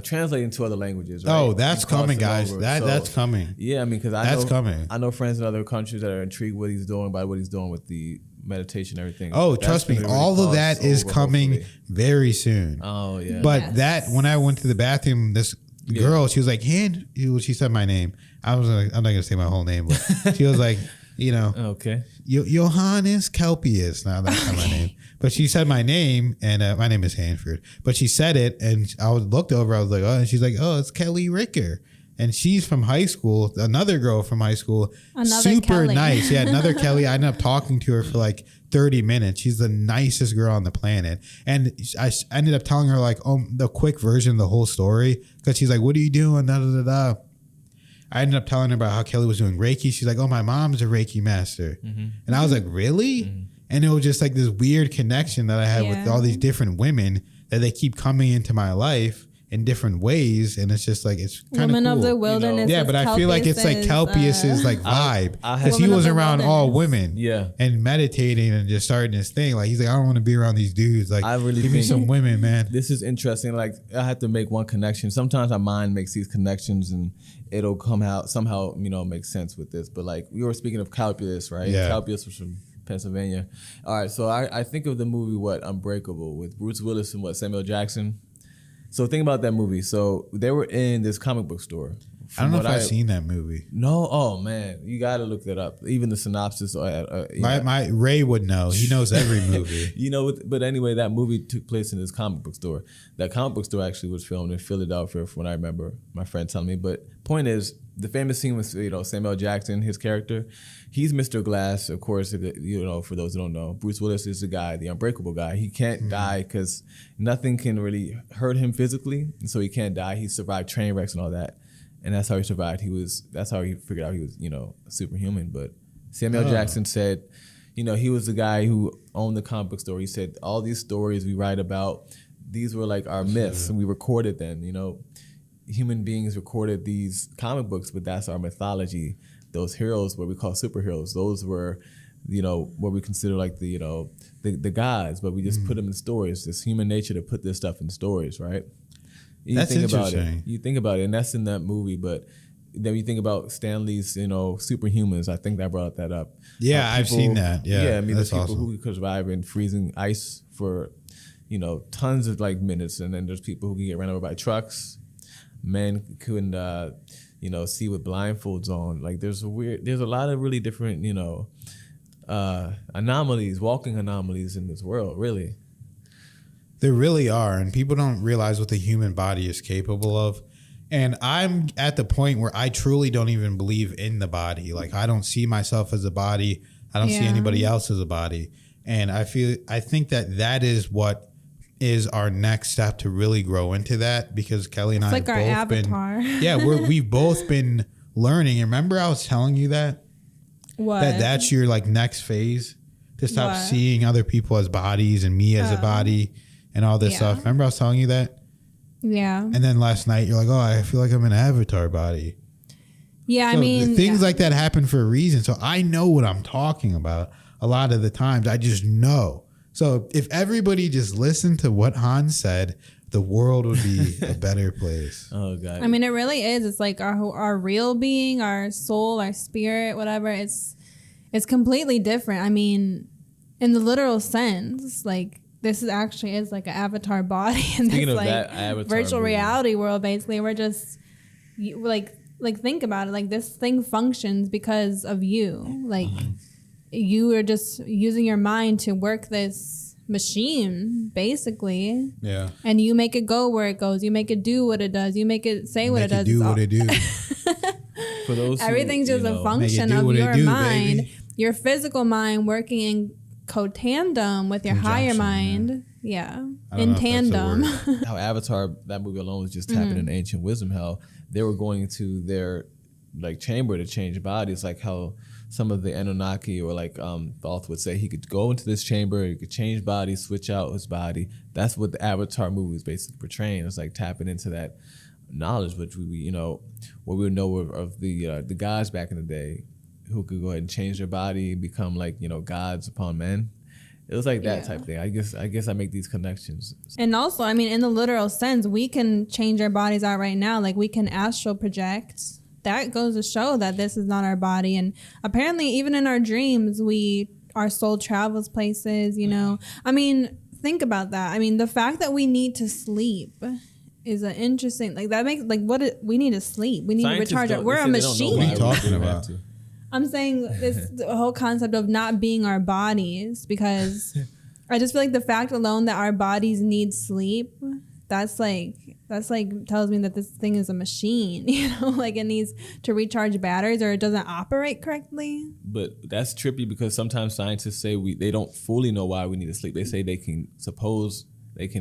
translating to other languages. Right? Oh, that's coming, guys. That's coming. Yeah, I mean, because I know friends in other countries that are intrigued what he's doing with the meditation, everything. Oh, That's trust me, gonna really all of cross that is over, coming hopefully. very soon. Oh yeah. But Yes. that when I went to the bathroom, this girl, she was like, she said my name. I'm not gonna say my whole name, but she was like, okay. Johannes Kelpius. Now that's not my name, but she said my name, and my name is Hanford. But she said it, and I looked over. I was like, oh, and she's like, oh, it's Kelly Ricker. And she's from high school, another girl from high school. Another super Kelly. nice. Yeah, another Kelly. I ended up talking to her for like 30 minutes. She's the nicest girl on the planet. And I ended up telling her like, the quick version of the whole story. Because she's like, what are you doing? Da, da, da, da. I ended up telling her about how Kelly was doing Reiki. She's like, oh, my mom's a Reiki master. And I was like, really? And it was just like this weird connection that I had with all these different women that they keep coming into my life in different ways, and it's just like it's kind of Woman cool. of the wilderness. Yeah, but I feel like it's like Kelpius's like vibe because he Woman was of the around all wilderness. women, Yeah. and meditating and just starting his thing. Like he's like, I don't want to be around these dudes. Like, I really give me think- some women, man. This is interesting. Like I have to make one connection. Sometimes our mind makes these connections and it'll come out somehow, make sense with this. But like we were speaking of Kelpius, right? Yeah. Kelpius was from Pennsylvania. All right, so I think of the movie Unbreakable with Bruce Willis and Samuel Jackson. So think about that movie. So they were in this comic book store. I don't know if I've seen that movie. No, oh man, you got to look that up. Even the synopsis. My Ray would know. He knows every movie. But anyway, that movie took place in this comic book store. That comic book store actually was filmed in Philadelphia, from what I remember. My friend telling me. But point is, the famous scene with Samuel Jackson, his character, he's Mr. Glass, of course. For those who don't know, Bruce Willis is the guy, the unbreakable guy. He can't die because nothing can really hurt him physically, and so he can't die. He survived train wrecks and all that. And that's how he survived. That's how he figured out he was, superhuman. But Samuel Jackson said, he was the guy who owned the comic book store. He said, all these stories we write about, these were like our myths, and we recorded them. Human beings recorded these comic books, but that's our mythology. Those heroes, what we call superheroes, those were, what we consider like the gods, but we just put them in stories. It's human nature to put this stuff in stories, right? That's interesting. You think about it, and that's in that movie. But then you think about Stanley's, Superhumans. I think that brought that up. Yeah, I've seen that. Yeah, I mean, that's there's people awesome. who could survive in freezing ice for, tons of like minutes, and then there's people who can get run over by trucks. Men couldn't, see with blindfolds on. Like there's a lot of really different, anomalies, walking anomalies in this world, really. There really are, and people don't realize what the human body is capable of. And I'm at the point where I truly don't even believe in the body. Like I don't see myself as a body. I don't see anybody else as a body. And I think that is what is our next step to really grow into that, because Kelly and I have our both avatar. we've both been learning. And remember I was telling you that? What? That's your like next phase, to stop What? seeing other people as bodies and me as a body and all this stuff. Remember I was telling you that? Yeah. And then last night you're like, oh, I feel like I'm an avatar body. Yeah, So I mean, things like that happen for a reason. So I know what I'm talking about a lot of the times. I just know. So if everybody just listened to what Hans said, the world would be a better place. Oh God. I mean, it really is. It's like our real being, our soul, our spirit, whatever. It's completely different. I mean, in the literal sense, like this is like an avatar body in Speaking this of like that avatar virtual movie. reality world. Basically, we're just like think about it. Like this thing functions because of you. Like you are just using your mind to work this machine, basically. Yeah. And you make it go where it goes. You make it do what it does. You make it say what it does. do It's what all- it do. For those who, Everything's just a function do of what it your do, mind, baby. your physical mind working in co-tandem with your higher Conjunction, mind. Yeah. I don't In know if that's a tandem. word. how Avatar, that movie alone, was just tapping in ancient wisdom. How they were going into their like chamber to change bodies, like how some of the Anunnaki or like Thoth would say he could go into this chamber, he could change bodies, switch out his body. That's what the Avatar movie is basically portraying. It's like tapping into that knowledge, which we what we would know of the gods back in the day, who could go ahead and change their body, become like gods upon men. It was like that type thing. I guess I make these connections. And also, I mean, in the literal sense, we can change our bodies out right now. Like we can astral project. That goes to show that this is not our body. And apparently, even in our dreams, we our soul travels places, you know. I mean, think about that. I mean, the fact that we need to sleep is an interesting, like that makes like we need to sleep. We need Scientists to recharge. don't- We're they a say they don't know machine. What are why you we talking do have about? to. I'm saying this the whole concept of not being our bodies, because I just feel like the fact alone that our bodies need sleep, that's like tells me that this thing is a machine, you know, like it needs to recharge batteries or it doesn't operate correctly. But that's trippy because sometimes scientists say they don't fully know why we need to sleep. They say they can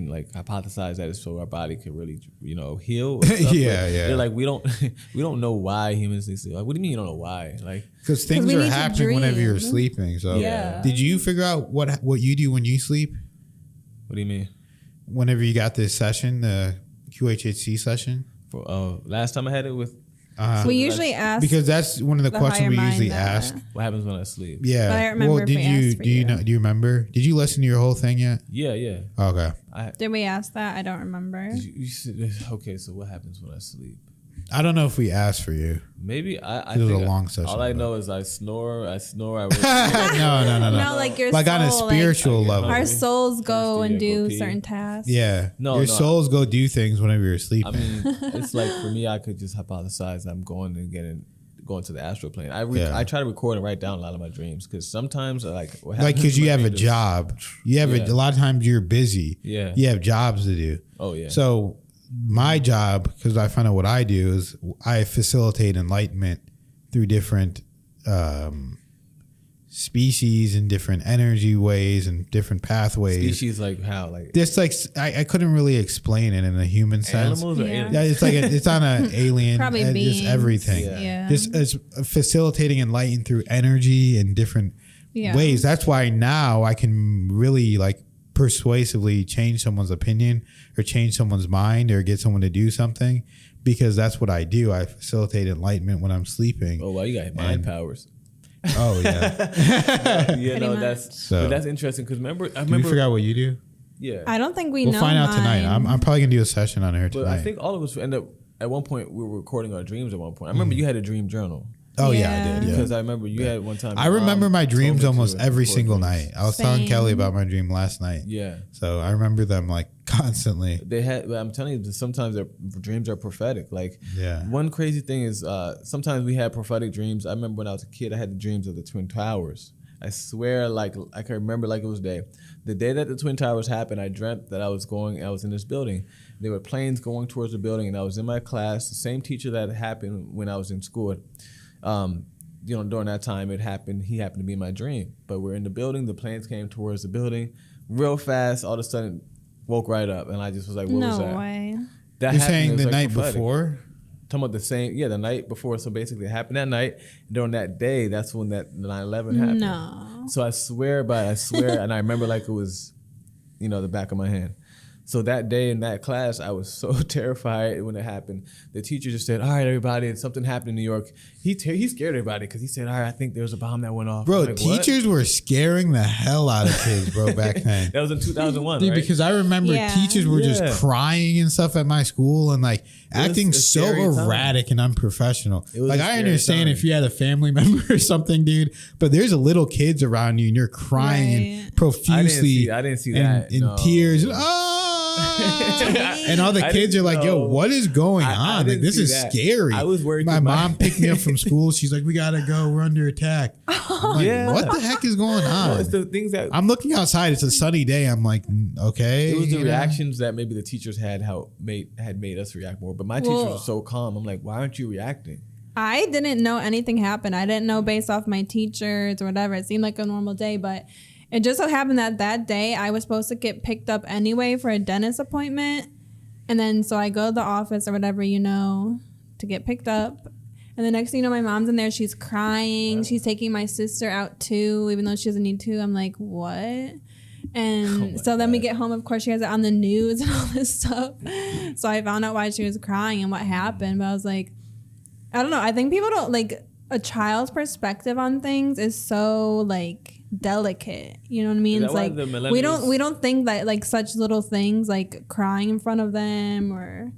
like hypothesize that it's so our body can really, you know, heal. And stuff. Yeah. They're like, we don't know why humans need sleep. Like, what do you mean you don't know why? Like, Because things we are need to happening whenever you're dream. sleeping. So, Yeah. did you figure out what you do when you sleep? what do you mean? Whenever you got this session, the QHHC session? For last time I had it with, We usually ask Because that's one of the the questions higher we mind usually that- ask. what happens when I sleep? Yeah. But I remember well, if did we you asked for do you you. know? Do you remember? Did you listen to your whole thing yet? Yeah. Okay. Did we ask that? I don't remember. You said, okay, so what happens when I sleep? I don't know if we asked for you. Maybe I It was think a long session, All I but- know is I snore. I no, really, no. No, like your Like on a soul, spiritual like- level. our Okay. souls go First, and yeah, go do pee. certain tasks. Yeah. No, Your no. souls go do things whenever you're sleeping. I mean, it's like for me, I could just hypothesize I'm going to the astral plane. Yeah. I try to record and write down a lot of my dreams because sometimes what like happens because in you my have a dreams is- job. You have Yeah. a lot of times you're busy. Yeah. You have jobs to do. Oh yeah. So my job, because I find out what I do, is I facilitate enlightenment through different species and different energy ways and different pathways. Species like how like This like I couldn't really explain it in a human sense. animals or Yeah. aliens? Yeah, it's like it's on an alien, Probably just beings. everything. Yeah. Just it's facilitating enlightenment through energy and different Yeah. ways. That's why now I can really like persuasively change someone's opinion or change someone's mind or get someone to do something, because that's what I do. I facilitate enlightenment when I'm sleeping. Oh wow, you got mind powers. Oh yeah. Yeah, no, much. that's So- but that's interesting because I Do we remember. figure out what you do? Yeah, I don't think we We'll know. find out tonight. mine. I'm probably gonna do a session on her but tonight. I think all of us end up at one point we were recording our dreams. At one point, I remember you had a dream journal oh yeah, I Yeah. did. Yeah. because I remember you had one time. I your remember mom my told dreams me to almost every record single dreams. night. I was telling Same. Kelly about my dream last night. Yeah. So I remember them like constantly. They had. I'm telling you, sometimes their dreams are prophetic. Like, Yeah. one crazy thing is sometimes we had prophetic dreams. I remember when I was a kid, I had the dreams of the Twin Towers. I swear, like I can remember like it was day. The day that the Twin Towers happened, I dreamt that I was in this building. There were planes going towards the building, and I was in my class. The same teacher that happened when I was in school. During that time, it happened. He happened to be in my dream. But we're in the building. The planes came towards the building, real fast. All of a sudden, woke right up, and I just was like, "What was No that?" way. That You're happened, saying it was the like night prophetic. before? Talking about the night before. So basically, it happened that night. During that day, that's when that 9/11 happened. No. So I swear, and I remember like it was, the back of my hand. So that day in that class, I was so terrified when it happened. The teacher just said, "All right, everybody, something happened in New York." He scared everybody because he said, "All right, I think there's a bomb that went off." Bro, I'm like, "What?" teachers were scaring the hell out of kids, bro, back then. That was in 2001, Dude, right? because I remember Yeah. teachers were just Yeah. crying and stuff at my school and like acting a so scary time. erratic and unprofessional. It was Like a I scary understand time. if you had a family member or something, dude, but there's a little kids around you and you're crying Right. profusely. I didn't see and, that. in no. tears. And all the I kids are didn't like, "Yo, know. what is going I on? Like, didn't this see is that. scary." I was worried My 'cause mom picked me up from school. She's like, "We gotta go. We're under attack." I'm like, Yeah. what the heck is going No, on? it's the things that I'm looking outside. It's a sunny day. I'm like, okay. it was the you know? reactions that maybe the teachers had made us react more. But my teacher Well- was so calm. I'm like, why aren't you reacting? I didn't know anything happened. I didn't know based off my teachers or whatever. It seemed like a normal day, but it just so happened that day I was supposed to get picked up anyway for a dentist appointment. And then so I go to the office or whatever, to get picked up. And the next thing you know, my mom's in there. She's crying. She's taking my sister out too, even though she doesn't need to. I'm like, what? And so then we get home. Of course, she has it on the news and all this stuff. So I found out why she was crying and what happened. But I was like, I don't know. I think people don't like a child's perspective on things is so like delicate. You know what I mean? Is It's that why like the we millennials- don't think that like such little things like crying in front of them or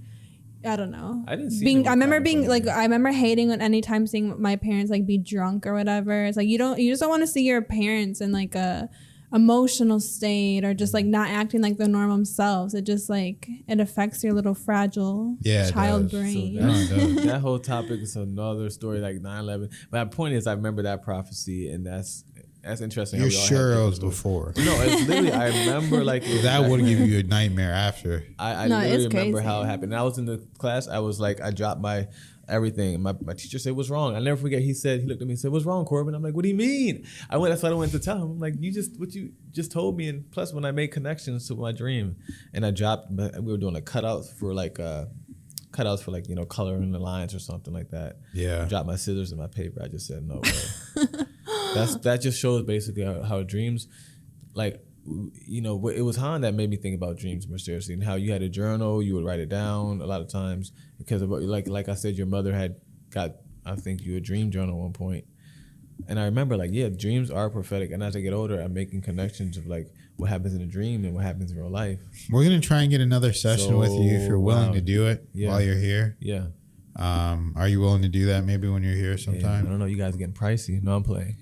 I don't know. I didn't see. I remember hating when anytime seeing my parents like be drunk or whatever. It's like you just don't want to see your parents in like a emotional state or just like not acting like their normal selves. It just like it affects your little fragile child brain. So that whole topic is another story, like 9/11. But my point is, I remember that prophecy, and that's interesting. You're sure it was before? No, it's literally. I remember like that would give you a nightmare after. I literally remember how it happened. And I was in the class. I was like, I dropped my everything. My teacher said, "What's wrong?" I never forget. He looked at me and said, "What's wrong, Corbin?" I'm like, "What do you mean?" That's what I went to tell him. I'm like, what you just told me. And plus, when I made connections to my dream, and I dropped, we were doing a cutouts for coloring the lines or something like that. Yeah. I dropped my scissors in my paper. I just said, no way. That just shows basically how dreams, like, it was Han that made me think about dreams more seriously, and how you had a journal, you would write it down a lot of times because of like I said, your mother had got, I think, you a dream journal at one point. And I remember dreams are prophetic. And as I get older, I'm making connections of like what happens in a dream and what happens in real life. We're going to try and get another session with you if you're willing to do it while you're here. Yeah. Are you willing to do that maybe when you're here sometime? I don't know. You guys are getting pricey. No, I'm playing.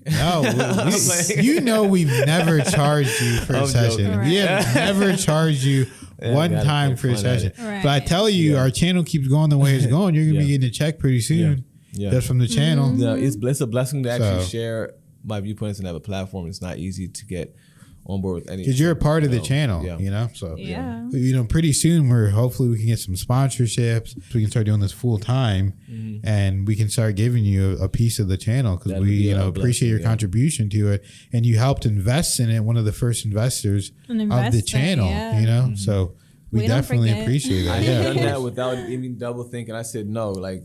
No, we've never charged you for a session. Right. We have never charged you one time for a session. Right. But I tell you, our channel keeps going the way it's going. You're going to be getting a check pretty soon. Yeah. That's from the channel. Yeah, it's a blessing to actually share my viewpoints and have a platform. It's not easy to get on board with any, because you're a part of the channel, so pretty soon hopefully we can get some sponsorships, so we can start doing this full time, and we can start giving you a piece of the channel, because we appreciate your contribution to it, and you helped invest in it, one of the first investors of the channel, so we definitely appreciate that. I done that without even double thinking. I said no, like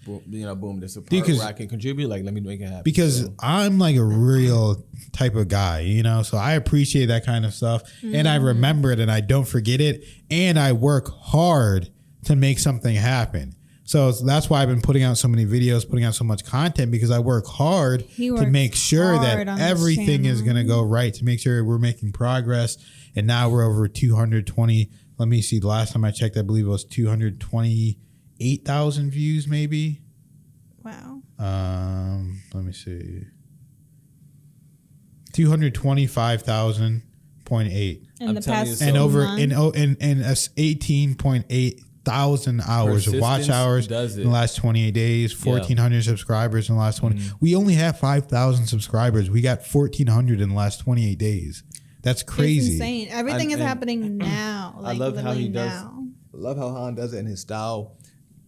boom, there's a part where I can contribute. Like, let me make it happen. Because I'm like a real type of guy, so I appreciate that kind of stuff, and I remember it, and I don't forget it, and I work hard to make something happen. So that's why I've been putting out so many videos, putting out so much content, because I work hard to make sure that everything is going to go right, to make sure we're making progress. And now we're over 220. Let me see. The last time I checked, I believe it was 228,000 views, maybe. Wow. Let me see. 225,000.8 in the past and over in 18.8 thousand hours of watch hours in the last 28 days, 1,400 subscribers in the last 20. We only have 5,000 subscribers. We got 1,400 in the last 28 days. That's crazy. It's insane. Everything is happening now. Like, I love how he does. I love how Han does it in his style.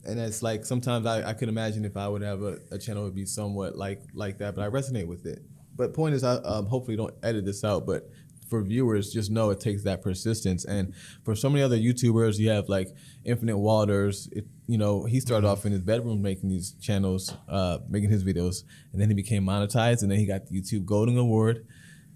And it's like, sometimes I could imagine if I would have a channel, it would be somewhat like that, but I resonate with it. But point is, I hopefully don't edit this out, but for viewers, just know it takes that persistence. And for so many other YouTubers, you have like Infinite Waters. He started off in his bedroom making these channels, making his videos, and then he became monetized, and then he got the YouTube Golden Award.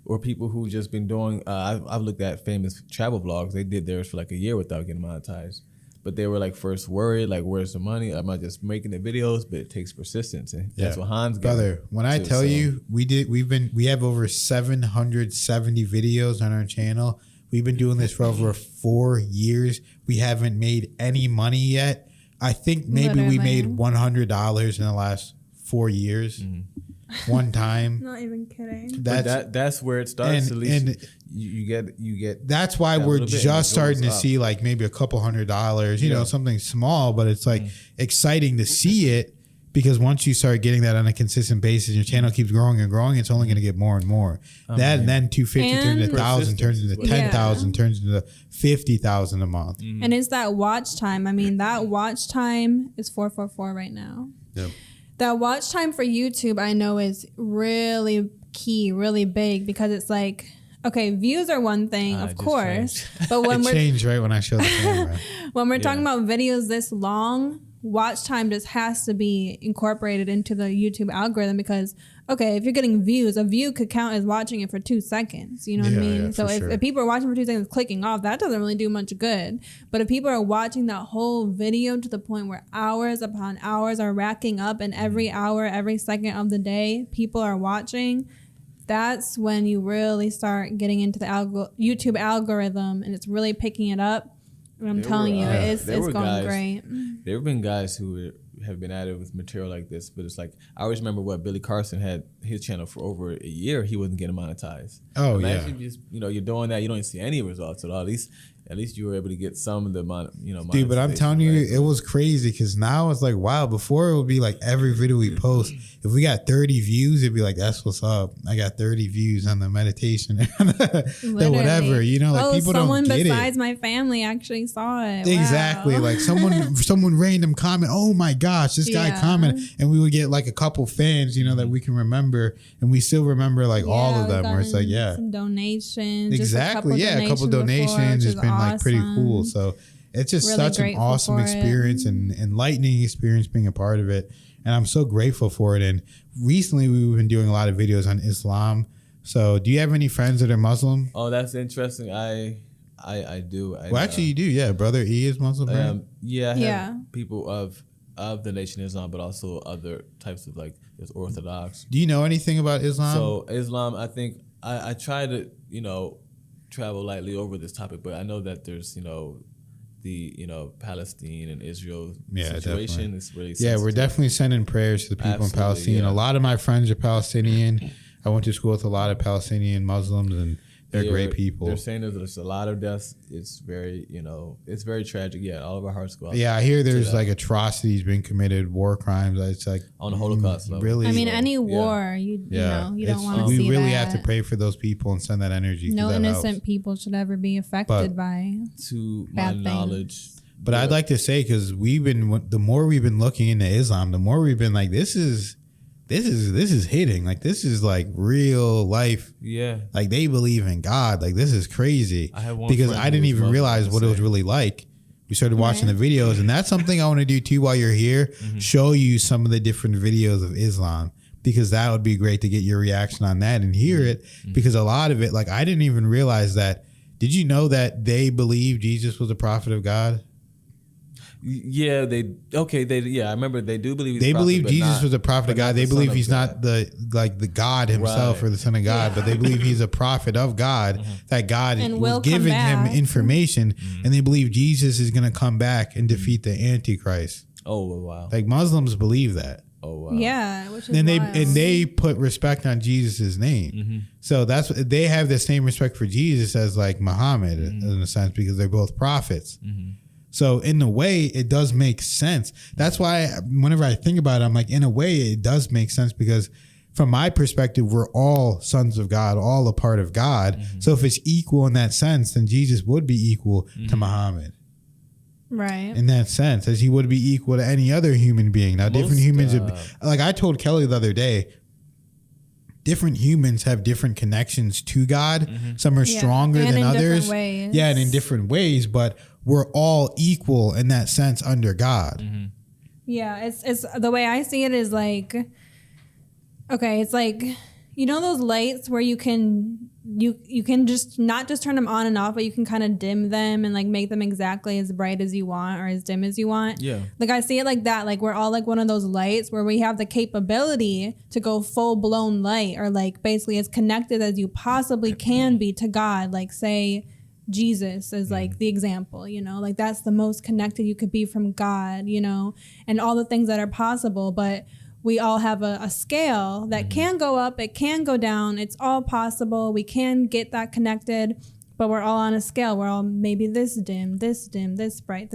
Or people who just been doing, I've looked at famous travel vlogs. They did theirs for like a year without getting monetized. But they were like first worried, like, where's the money? I'm not just making the videos, but it takes persistence. And that's what Han's got. Brother, when I tell you, we have over 770 videos on our channel. We've been doing this for over 4 years. We haven't made any money yet. I think maybe we made $100 in the last 4 years. One time. Not even kidding. That's where it starts. At least you get. That's why we're just starting to see like maybe a couple $100. Something small, but it's like exciting to see it, because once you start getting that on a consistent basis, your channel keeps growing and growing. It's only going to get more and more. And then 250 turns into 1,000, turns into 10,000, turns into 50,000 a month. And it's that watch time. I mean, that watch time is 444 right now. Yep. That watch time for YouTube, I know, is really key, really big, because it's like, okay, views are one thing, of course, but when we're changed right when I show the camera. When we're talking about videos this long, watch time just has to be incorporated into the YouTube algorithm, because, okay, if you're getting views, a view could count as watching it for 2 seconds. You know what I mean? Yeah, so if people are watching for 2 seconds, clicking off, that doesn't really do much good. But if people are watching that whole video to the point where hours upon hours are racking up, and every hour, every second of the day, people are watching, that's when you really start getting into the YouTube algorithm, and it's really picking it up. I'm telling you, it's going guys, great. There have been guys who have been at it with material like this, but it's like, I always remember what Billy Carson had his channel for over a year. He wasn't getting monetized. Oh, Imagine just, you're doing that. You don't see any results at all. At least you were able to get some of the Dude, but I'm telling you, it was crazy because now it's like, wow, before it would be like every video we post, if we got 30 views, it'd be like, that's what's up. I got 30 views on the meditation. The whatever, like people don't get it. Someone besides my family actually saw it. Exactly. Wow. Like someone random comment, oh my gosh, this guy commented. And we would get like a couple fans, that we can remember. And we still remember like all of them where it's like, some donations. Exactly. A couple donations. It's been like pretty cool. So it's just really such an awesome experience and enlightening experience being a part of it. And I'm so grateful for it. And recently we've been doing a lot of videos on Islam. So do you have any friends that are Muslim? Oh, that's interesting. I do. Actually you do. Yeah. Brother E is Muslim. Right? I have people of the Nation of Islam, but also other types of like there's Orthodox. Do you know anything about Islam? So Islam, I think I try to, travel lightly over this topic, but I know that there's, the Palestine and Israel situation is really sensitive. We're definitely sending prayers to the people in Palestine. A lot of my friends are Palestinian. I went to school with a lot of Palestinian Muslims, and they're great people. They're saying there's a lot of deaths. It's very, it's very tragic. Yeah, all of our hearts go out. Yeah, I hear there's like atrocities being committed, war crimes. It's like on the Holocaust level. Really, I mean, any war, you don't want to see we really that. have to pray for those people and send that energy. No innocent people should ever be affected by to my knowledge. But I'd like to say, because the more we've been looking into Islam, the more we've been like, this is hitting. Like, this is like real life. Yeah. Like, they believe in God. Like, this is crazy. Because I didn't even realize what it was really like. We started watching the videos, and that's something I want to do too while you're here. Mm-hmm. Show you some of the different videos of Islam, because that would be great to get your reaction on that and hear it. Mm-hmm. Because a lot of it, like, I didn't even realize that. Did you know that they believe Jesus was a prophet of God? Yeah, I remember they do believe they believe Jesus was a prophet of God. They believe he's not the God himself or the Son of God, but they believe he's a prophet of God, that God was giving him information, and they believe Jesus is going to come back and defeat the Antichrist. Oh, wow. Like, Muslims believe that. Oh, wow. Yeah, which is and wild. they put respect on Jesus' name. Mm-hmm. So they have the same respect for Jesus as like Muhammad in a sense, because they're both prophets. Mm-hmm. So in a way, it does make sense. That's why whenever I think about it, I'm like, in a way, it does make sense, because from my perspective, we're all sons of God, all a part of God. Mm-hmm. So if it's equal in that sense, then Jesus would be equal to Muhammad. Right. In that sense, as he would be equal to any other human being. Now, different humans, like I told Kelly the other day, different humans have different connections to God. Mm-hmm. Some are stronger than others. Yeah, and in different ways, but we're all equal in that sense under God. Mm-hmm. Yeah, it's the way I see it is like, okay, it's like, those lights where you can just not just turn them on and off, but you can kind of dim them and like make them exactly as bright as you want or as dim as you want. Yeah. Like, I see it like that. Like, we're all like one of those lights where we have the capability to go full blown light, or like basically as connected as you possibly can be to God. Like, say Jesus is like the example, like that's the most connected you could be from God, and all the things that are possible. But we all have a scale that can go up, it can go down. It's all possible. We can get that connected, but we're all on a scale. We're all maybe this dim, this bright,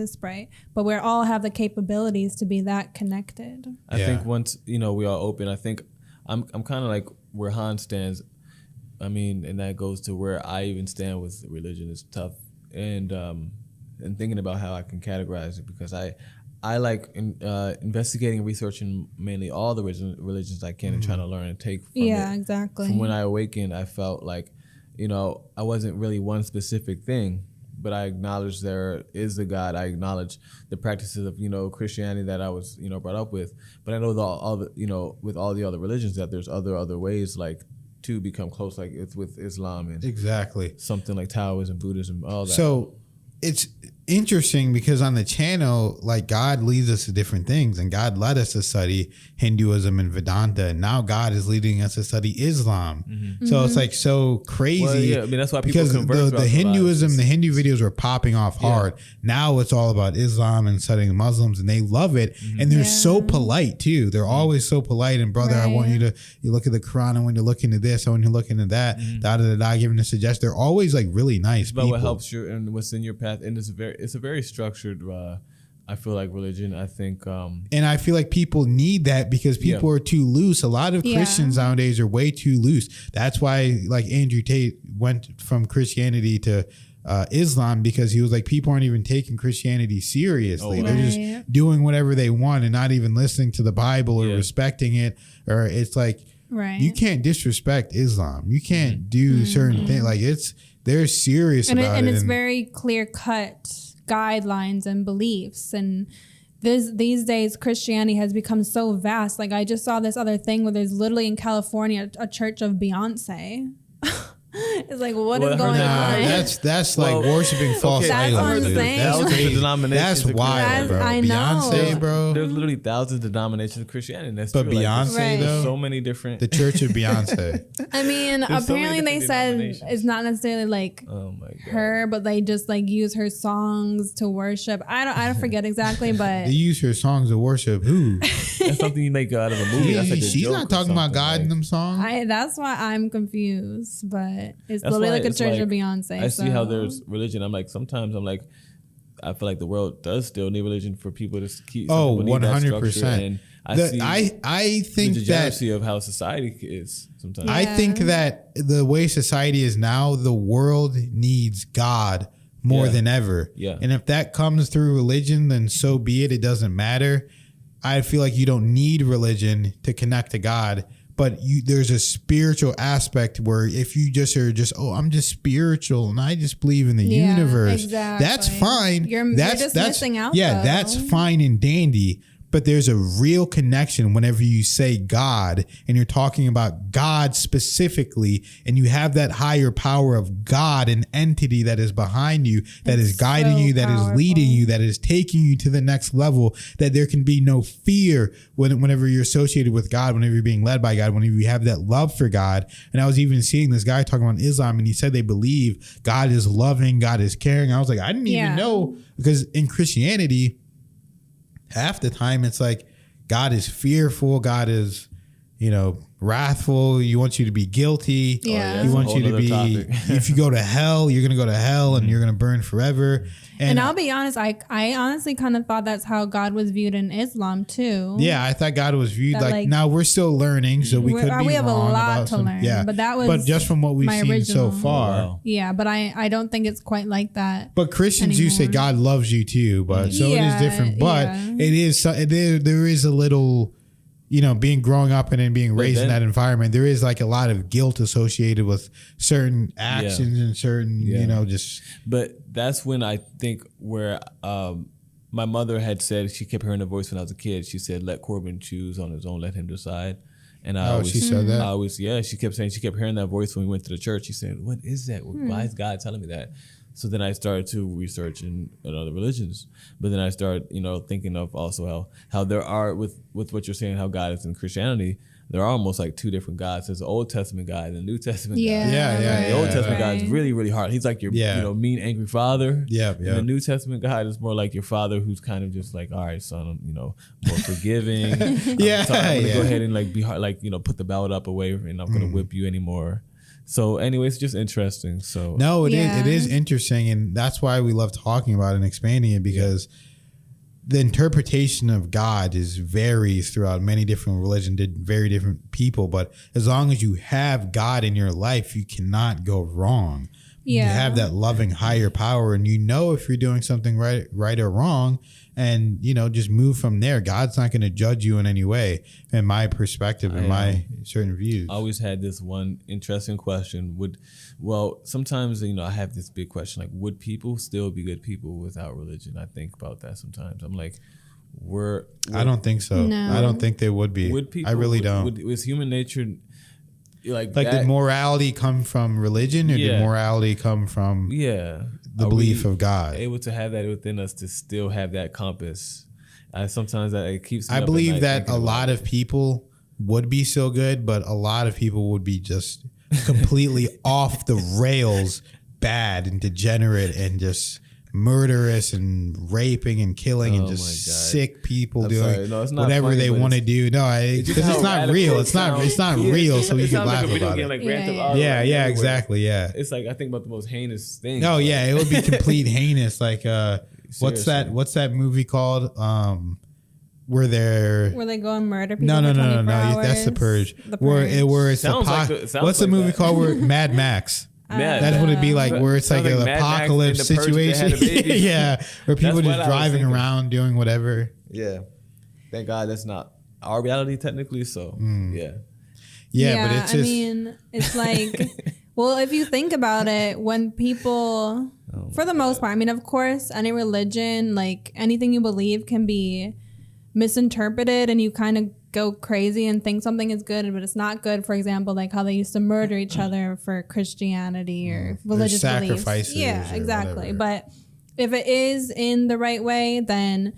but we all have the capabilities to be that connected. I think once, we are open, I think I'm kind of like where Han stands. I mean, and that goes to where I even stand with religion. Is tough. And thinking about how I can categorize it, because I like investigating and researching mainly all the religions I can and trying to learn and take from it. Yeah, exactly. From when I awakened, I felt like, I wasn't really one specific thing, but I acknowledge there is a God. I acknowledge the practices of, Christianity that I was, brought up with. But I know with all the other religions that there's other ways, like, to become close, like it's with Islam and exactly something like Taoism, Buddhism, all that. So interesting because on the channel, like God leads us to different things, and God led us to study Hinduism and Vedanta, and now God is leading us to study Islam. So it's like so crazy. Well, yeah, I mean that's why people because convert the Hinduism, the Hindu lives. videos were popping off hard. Now it's all about Islam and studying Muslims, and they love it, and they're so polite too. They're always so polite. And brother, I want you to look at the Quran. I want you to look into this. I want you to look into that. Da da da. Giving a suggestion. They're always like really nice. But people. what helps you and what's in your path, and it's a very structured. I feel like religion. I think, and I feel like people need that because people are too loose. A lot of Christians nowadays are way too loose. That's why, like Andrew Tate went from Christianity to Islam, because he was like, people aren't even taking Christianity seriously. They're just doing whatever they want and not even listening to the Bible or respecting it. Or it's like, you can't disrespect Islam. You can't do certain things. Like they're serious about it. And it's very clear cut guidelines and beliefs. And these days Christianity has become so vast. Like I just saw this other thing where there's literally in California a church of Beyonce. It's like, what is going on? That's like worshiping false idols. That's insane. That's wild, bro. I know. Beyonce, bro. There's literally thousands of denominations of Christianity. And that's But true. Beyonce, though, so many different. the Church of Beyonce. I mean, apparently they said it's not necessarily like her, but they just like use her songs to worship. I don't forget exactly, but They use her songs to worship who? That's something you make out of a movie. That's like a She's joke not or talking about something, God in them songs. that's why I'm confused. But it's That's literally why like a it's church of Beyonce. I see how there's religion. I'm like, sometimes I'm like, I feel like the world does still need religion for people to keep. 100%. And I think the that degeneracy of how society is sometimes. I think that the way society is now, the world needs God more than ever. Yeah. And if that comes through religion, then so be it. It doesn't matter. I feel like you don't need religion to connect to God. But there's a spiritual aspect where if you just are I'm just spiritual and I just believe in the universe, exactly. that's fine. You're just missing out. Yeah, though. that's fine and dandy. But there's a real connection whenever you say God and you're talking about God specifically, and you have that higher power of God, an entity that is behind you, that is guiding you, that is leading you, that is taking you to the next level, that there can be no fear whenever you're associated with God, whenever you're being led by God, whenever you have that love for God. And I was even seeing this guy talking about Islam, and he said they believe God is loving, God is caring. I was like, I didn't even know, because in Christianity, half the time it's like God is fearful, God is, wrathful. He wants you to be guilty. Yeah. He wants you to be, if you go to hell, you're going to go to hell and you're going to burn forever. And I'll be honest, I honestly kind of thought that's how God was viewed in Islam too. Yeah, I thought God was viewed like now we're still learning, so we could be we have wrong a lot about to learn. Yeah, but that was but just from what we've seen original. so far. Wow. Yeah, but I don't think it's quite like that. But Christians, you say God loves you too, but so it is different. But there is a little, being growing up and then being raised in that environment, there is like a lot of guilt associated with certain actions and certain, just. But that's when I think where my mother had said, she kept hearing a voice when I was a kid. She said, "Let Corbin choose on his own, let him decide." And she said that. She kept saying, she kept hearing that voice when we went to the church. She said, "What is that? Why is God telling me that?" So then I started to research in other religions, but then I started, thinking of also how there are with what you're saying, how God is in Christianity, there are almost like two different gods. There's the Old Testament God and the New Testament God. Yeah. The Old Testament God is really, really hard. He's like your, mean, angry father. Yeah. And the New Testament God is more like your father, who's kind of just like, all right, son, more forgiving. I'm gonna go ahead and be hard, put the belt up away, and I'm gonna whip you anymore. So anyway, it's just interesting. So no, it is interesting, and that's why we love talking about it and expanding it, because the interpretation of God varies throughout many different religions, very different people. But as long as you have God in your life, you cannot go wrong. You have that loving higher power, and if you're doing something right or wrong, and just move from there. God's not going to judge you in any way, in my perspective, in my certain views. I always had this one interesting question. Sometimes I have this big question, like, would people still be good people without religion? I think about that sometimes. I'm like, I don't think so. No. I don't think they would be. Would people? I really don't. Was human nature did morality come from religion, or did morality come from the belief of God. Able to have that within us to still have that compass. Sometimes that it keeps. I believe that a lot of people would be so good, but a lot of people would be just completely off the rails, bad and degenerate and just murderous and raping and killing and just sick people doing whatever they want to do. No, because it's not real. It's not real. So you can laugh about it. Yeah, exactly. Yeah, it's like I think about the most heinous thing. No, yeah, it would be complete heinous. Like, what's that movie called? Where they go and murder people? No. That's The Purge. Where it's what's the movie called? Where Mad Max. That's what it'd be like, where it's like an apocalypse situation. Yeah, where people just driving around doing whatever. Yeah, thank God that's not our reality technically. So yeah, but it's just. I mean, it's like, well, if you think about it, when people, for the most part, I mean, of course, any religion, like anything you believe, can be misinterpreted, and you kind of go crazy and think something is good but it's not good. For example, like how they used to murder each other for Christianity or religious sacrifices. Beliefs. Yeah, exactly. Whatever. But if it is in the right way, then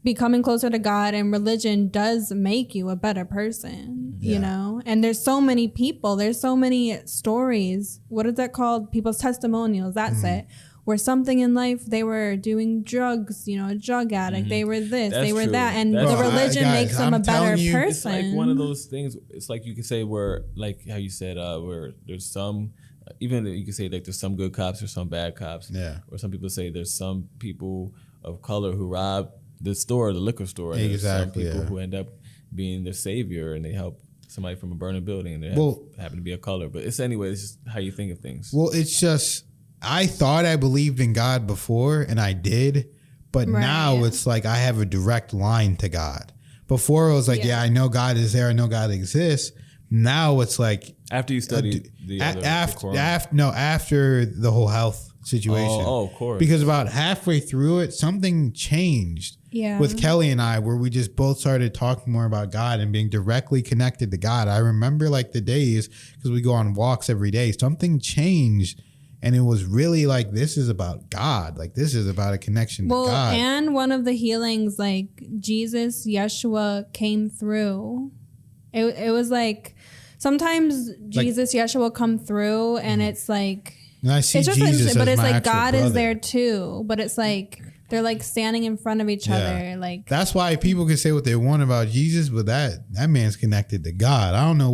becoming closer to God and religion does make you a better person, you know? And there's so many people, there's so many stories. What is that called? People's testimonials. That's it. Where something in life, they were doing drugs, you know, a drug addict, they were this, they were that, and the religion makes them a better person. It's like one of those things, it's like you could say where, like how you said, where there's some, even you could say like there's some good cops or some bad cops. Yeah. Or some people say there's some people of color who rob the store, the liquor store. And exactly. There's some people who end up being the savior and they help somebody from a burning building and they happen to be a color. But it's just how you think of things. Well, it's just, I thought I believed in God before, and I did, but now it's like I have a direct line to God. Before it was like, I know God is there, I know God exists. Now it's like after you studied after the whole health situation. Oh, of course. Because about halfway through it, something changed with Kelly and I, where we just both started talking more about God and being directly connected to God. I remember like the days, because we go on walks every day, something changed. And it was really like, this is about God. Like, this is about a connection to God. And one of the healings, like, Jesus, Yeshua came through. It was like, sometimes Jesus, Yeshua come through, and it's like, and I see Jesus but as it's my like God brother. Is there too. But it's like, they're like standing in front of each other. Like, that's why people can say what they want about Jesus, but that man's connected to God. I don't know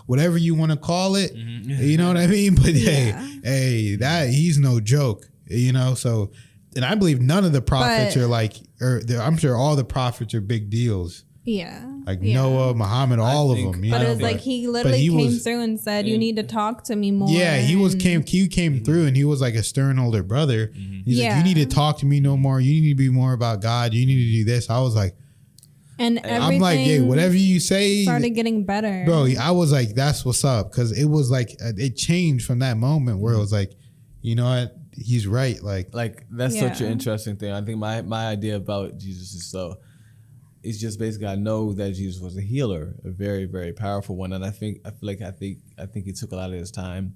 whatever you want to call it. You know what I mean? But hey, that he's no joke. You know, so, and I believe none of the prophets are like, I'm sure all the prophets are big deals. Yeah. Like Noah, Muhammad, all of them. But it's like he literally came through and said, you need to talk to me more. Yeah, he came through and he was like a stern older brother. He's like, you need to talk to me no more. You need to be more about God. You need to do this. I was like, and everything I'm like, yeah, whatever you say. Started getting better. Bro, I was like, that's what's up. Because it was like, it changed from that moment where it was like, you know what? He's right. Like that's such an interesting thing. I think my idea about Jesus is it's just basically, I know that Jesus was a healer, a very, very powerful one. And I think he took a lot of his time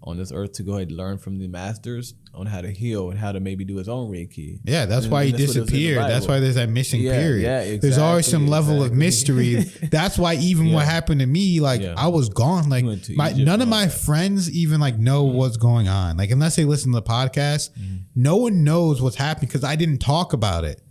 on this earth to go ahead and learn from the masters on how to heal and how to maybe do his own Reiki. Yeah, that's why he disappeared. That's why there's that missing period. Yeah, exactly, there's always some level of mystery. That's why even what happened to me, like I was gone. Like none of my friends even like know what's going on. Like unless they listen to the podcast, no one knows what's happening because I didn't talk about it.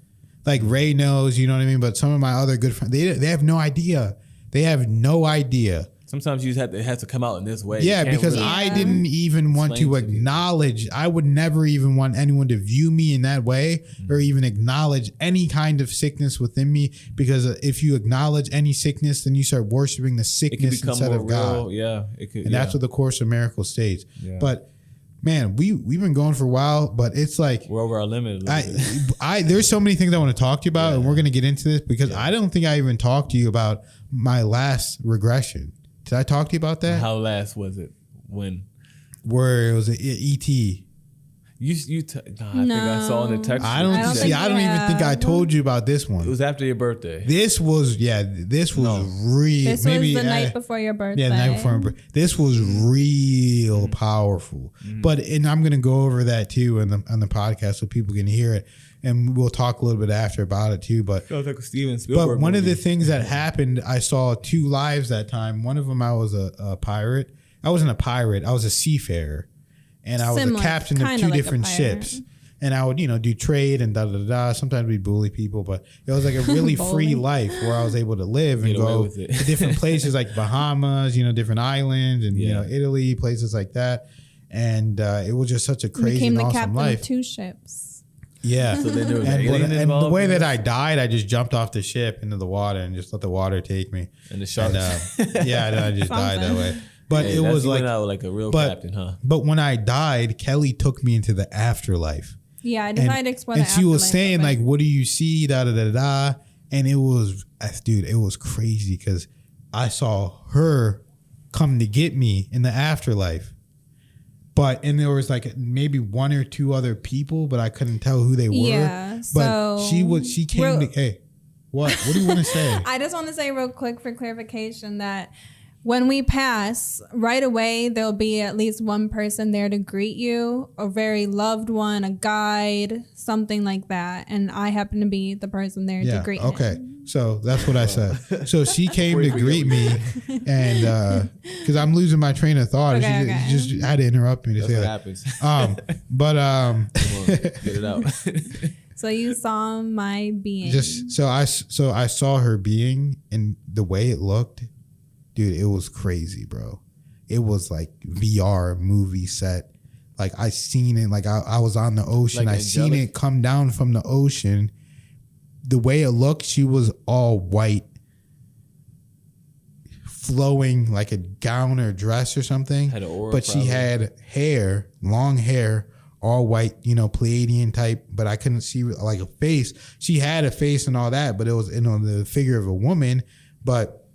Like Ray knows, you know what I mean? But some of my other good friends, they have no idea. They have no idea. Sometimes you it has to come out in this way. Yeah, because really I didn't even want to acknowledge. I would never even want anyone to view me in that way or even acknowledge any kind of sickness within me. Because if you acknowledge any sickness, then you start worshiping the sickness instead of God. Yeah, and that's what the Course of Miracles states. Yeah. But man, we've been going for a while, but it's like we're over our limit. There's so many things I want to talk to you about, and we're going to get into this because I don't think I even talked to you about my last regression. Did I talk to you about that? How last was it? When? Where it was an ET. I think I saw in the text. I don't even think I told you about this one. It was after your birthday. This was real. This was the night before your birthday. Yeah, the night before my birthday. This was real powerful. And I'm gonna go over that too on the podcast so people can hear it, and we'll talk a little bit after about it too. But Sounds like a Steven Spielberg but one movie. of the things that happened, I saw 2 lives that time. One of them, I was a pirate. I wasn't a pirate. I was a seafarer. And I was a captain of 2 different ships. And I would, do trade and da-da-da. Sometimes we'd bully people, but it was like a really free life where I was able to live and go to different places like Bahamas, different islands and, Italy, places like that. And it was just such a crazy and awesome life. Became the captain of 2 ships. Yeah. So then there was and the way that I died, I just jumped off the ship into the water and just let the water take me. And the sharks. And I just died that way. But it was like a real captain, huh? But when I died, Kelly took me into the afterlife. Yeah, I decided to explore the afterlife. And she was saying, like, what do you see? Da da da da. And it was crazy because I saw her come to get me in the afterlife. And there was like maybe 1 or 2 other people, but I couldn't tell who they were. Yeah. But she came to, hey, what do you want to say? I just want to say real quick for clarification that when we pass, right away, there'll be at least one person there to greet you, a very loved one, a guide, something like that. And I happen to be the person there to greet him. So that's what I said. So she came to greet me, and because I'm losing my train of thought, she just had to interrupt me to say that. Happens. Come on, get it out. So you saw my being. So I saw her being, and the way it looked. Dude, it was crazy, bro. It was like VR movie set. Like I seen it. Like I was on the ocean. Like I seen it come down from the ocean. The way it looked, she was all white, flowing like a gown or dress or something. Had an aura, but she had hair, long hair, all white, Pleiadian type. But I couldn't see like a face. She had a face and all that, but it was the figure of a woman. But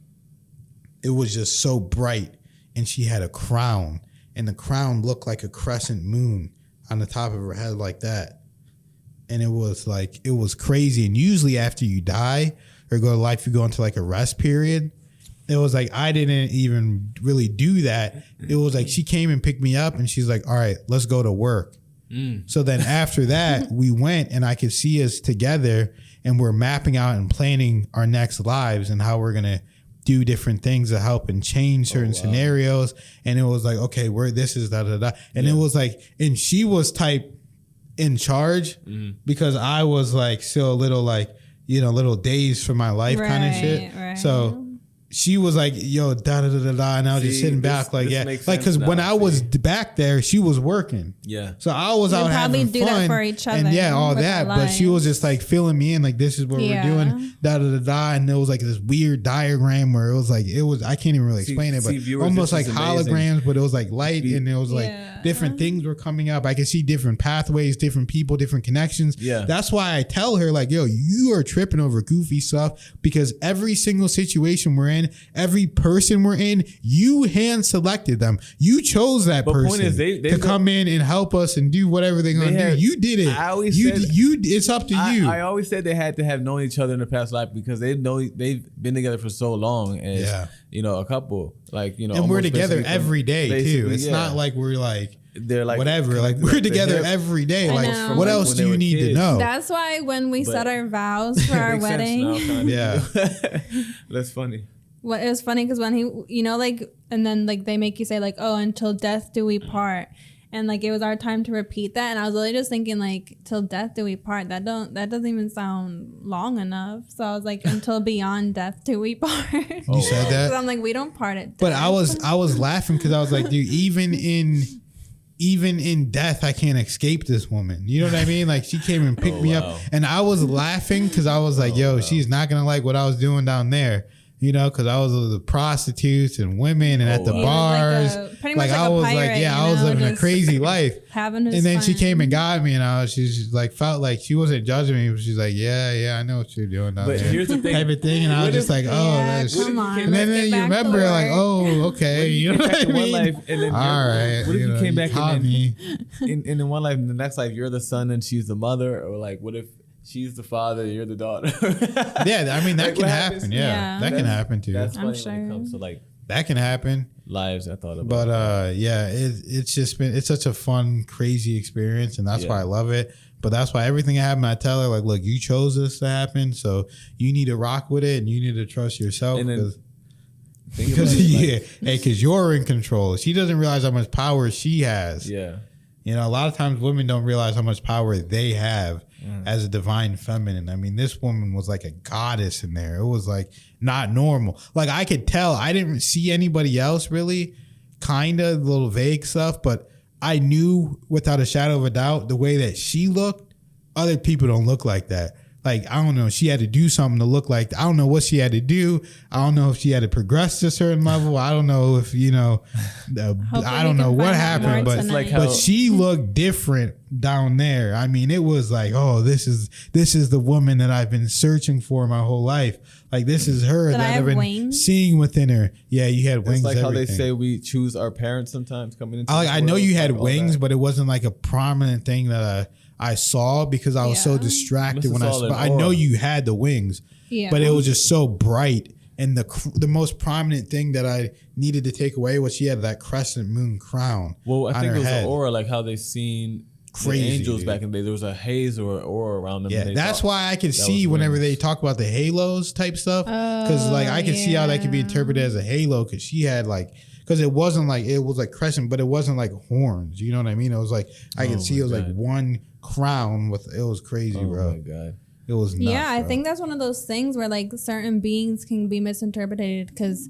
it was just so bright, and she had a crown, and the crown looked like a crescent moon on the top of her head like that. And it was crazy. And usually after you die or go to life, you go into like a rest period. It was like, I didn't even really do that. It was like, she came and picked me up and she's like, all right, let's go to work. So then after that, we went and I could see us together and we're mapping out and planning our next lives and how we're going to do different things to help and change certain scenarios. And it was like, okay, this is da da da. And it was like, and she was type in charge because I was like still a little like, little dazed from my life kind of shit. Right. So she was like, yo, da da da da da. And I was just sitting back like, yeah. Like, because when I was back there, she was working. Yeah. So I was out having fun. That for each other. And all that. But she was just like filling me in, like, this is what we're doing, da da da da. And there was like this weird diagram where it was, I can't even really explain it, but viewers, almost like holograms, but it was like light and it was like different things were coming up. I could see different pathways, different people, different connections. Yeah. That's why I tell her, like, yo, you are tripping over goofy stuff because every single situation we're in, every person we're in, you hand selected them. You chose that person point is to come in and help us and do whatever they're going to do. You did it. I always said, it's up to you. I always said they had to have known each other in the past life because they've been together for so long as a couple. Like, and we're together every day too. It's not like we're like they're like whatever. Like we're together every day. Like what else do you need to know? That's why when we set our vows for our wedding, that's funny. Well, it was funny because when he, and then like they make you say like, oh, until death do we part. And like, it was our time to repeat that. And I was really just thinking like, till death do we part. That doesn't even sound long enough. So I was like, until beyond death do we part. You said that? So I'm like, we don't part at death. But I was laughing because I was like, dude, even in death, I can't escape this woman. You know what I mean? Like she came and picked me up and I was laughing because I was like, yo, she's not going to like what I was doing down there. because I was with the prostitutes and women and at the bars. Pretty much I was pirate, I was living a crazy life. Having his and then she fun. came and got me, and she's like, felt like she wasn't judging me, but she's like, yeah, I know what you're doing down But there. here's the thing. Type of thing, and I was just like, that's. Come on, And then you remember, like, okay, you know what I mean? Life, and then all right. What if you came back and in one life, in the next life, you're the son and she's the mother, or like, what if she's the father, you're the daughter? Yeah, I mean that can happen. Yeah, that can happen too. That's funny I'm sure. when it comes to like that can happen. Lives I thought about. But it's just been such a fun, crazy experience, and that's why I love it. But that's why everything that happened, I tell her like, look, you chose this to happen, so you need to rock with it, and you need to trust yourself because you're in control. She doesn't realize how much power she has. Yeah. A lot of times women don't realize how much power they have as a divine feminine. I mean, this woman was like a goddess in there. It was like not normal. Like I could tell. I didn't see anybody else really, kind of little vague stuff, but I knew without a shadow of a doubt the way that she looked, other people don't look like that. Like, I don't know, she had to do something to look like, I don't know what she had to do. I don't know if she had to progress to a certain level. I don't know if, I don't know what happened, but she looked different down there. I mean, it was like, oh, this is the woman that I've been searching for my whole life. Like, this is her that I've been seeing within her. Yeah, you had wings. It's like how they say we choose our parents sometimes coming into I know you had wings, but it wasn't like a prominent thing that I saw because I was so distracted when I saw. I know you had the wings, but it was just so bright. And the most prominent thing that I needed to take away was she had that crescent moon crown. Well, I think it was head. an aura, like how they seen crazy the angels dude. Back in the day. There was a haze or aura around them. Yeah, that's why I could see whenever they talk about the halos type stuff, because like I could see how that could be interpreted as a halo, because she had like. Because it wasn't like, it was like crescent, but it wasn't like horns. You know what I mean? It was like, I could see it was like one crown with, it was crazy, bro. Oh my God. It was nuts, Yeah, I bro. think that's one of those things where like certain beings can be misinterpreted, because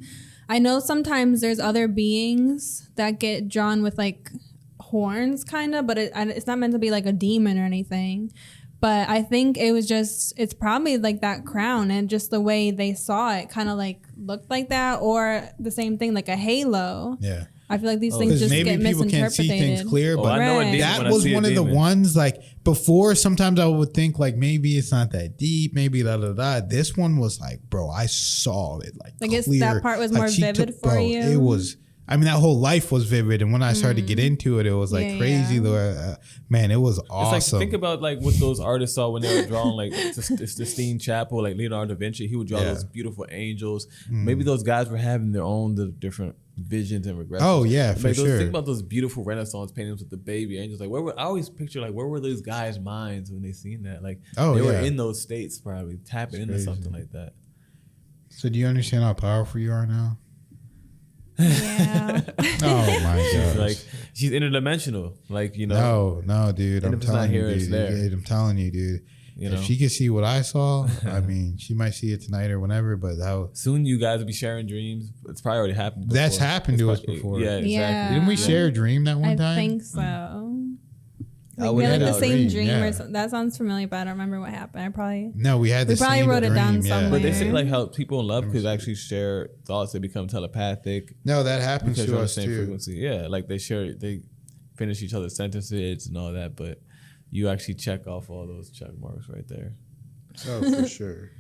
I know sometimes there's other beings that get drawn with like horns kind of, but it's not meant to be like a demon or anything. But I think it was just, it's probably like that crown and just the way they saw it kind of like looked like that, or the same thing, like a halo. Yeah. I feel like these things just maybe get people misinterpreted. can't see things clear, but that was one of the ones like before. Sometimes I would think like maybe it's not that deep, maybe This one was like, bro, I saw it like I clear. that part was more vivid for you. It was. I mean, that whole life was vivid, and when I started to get into it, it was like crazy. Man, it was awesome. It's like, think about like what those artists saw when they were drawing like the Sistine Chapel, like Leonardo da Vinci. He would draw those beautiful angels. Maybe those guys were having their own different visions and regressions. Oh yeah, for sure. Think about those beautiful Renaissance paintings with the baby angels. Like, I always picture like where were those guys' minds when they seen that? Like, they were in those states, probably tapping into something like that. So, do you understand how powerful you are now? Yeah. Oh my god! Like, she's interdimensional. Like, No, dude. I'm telling you, dude. I'm telling you, dude. If she could see what I saw, I mean, she might see it tonight or whenever. But soon you guys will be sharing dreams. It's probably already happened before. That's happened to us before. Yeah, exactly. Yeah. Didn't we share a dream that one time? I think so. Like we we had had the a same dream, or something. That sounds familiar, but I don't remember what happened. We had the probably same wrote it down dream, somewhere. But they say like how people in love could actually share thoughts. They become telepathic. No, that happens because to you're on the us same too. frequency. Yeah, like they finish each other's sentences and all that, but you actually check off all those check marks right there. Oh, for sure.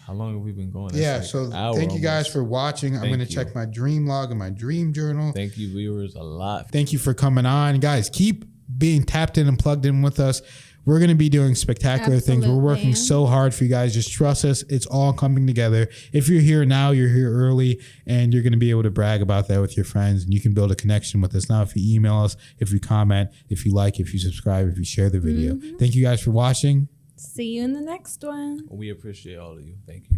How long have we been going? So thank you guys for watching. I'm going to check my dream log and my dream journal. Thank you, viewers, a lot. Thank you for coming on. Guys, keep being tapped in and plugged in with us. We're going to be doing spectacular things. We're working so hard for you guys. Just trust us. It's all coming together. If you're here now, you're here early, and you're going to be able to brag about that with your friends, and you can build a connection with us. Now, if you email us, if you comment, if you like, if you subscribe, if you share the video. Thank you guys for watching. See you in the next one. We appreciate all of you. Thank you.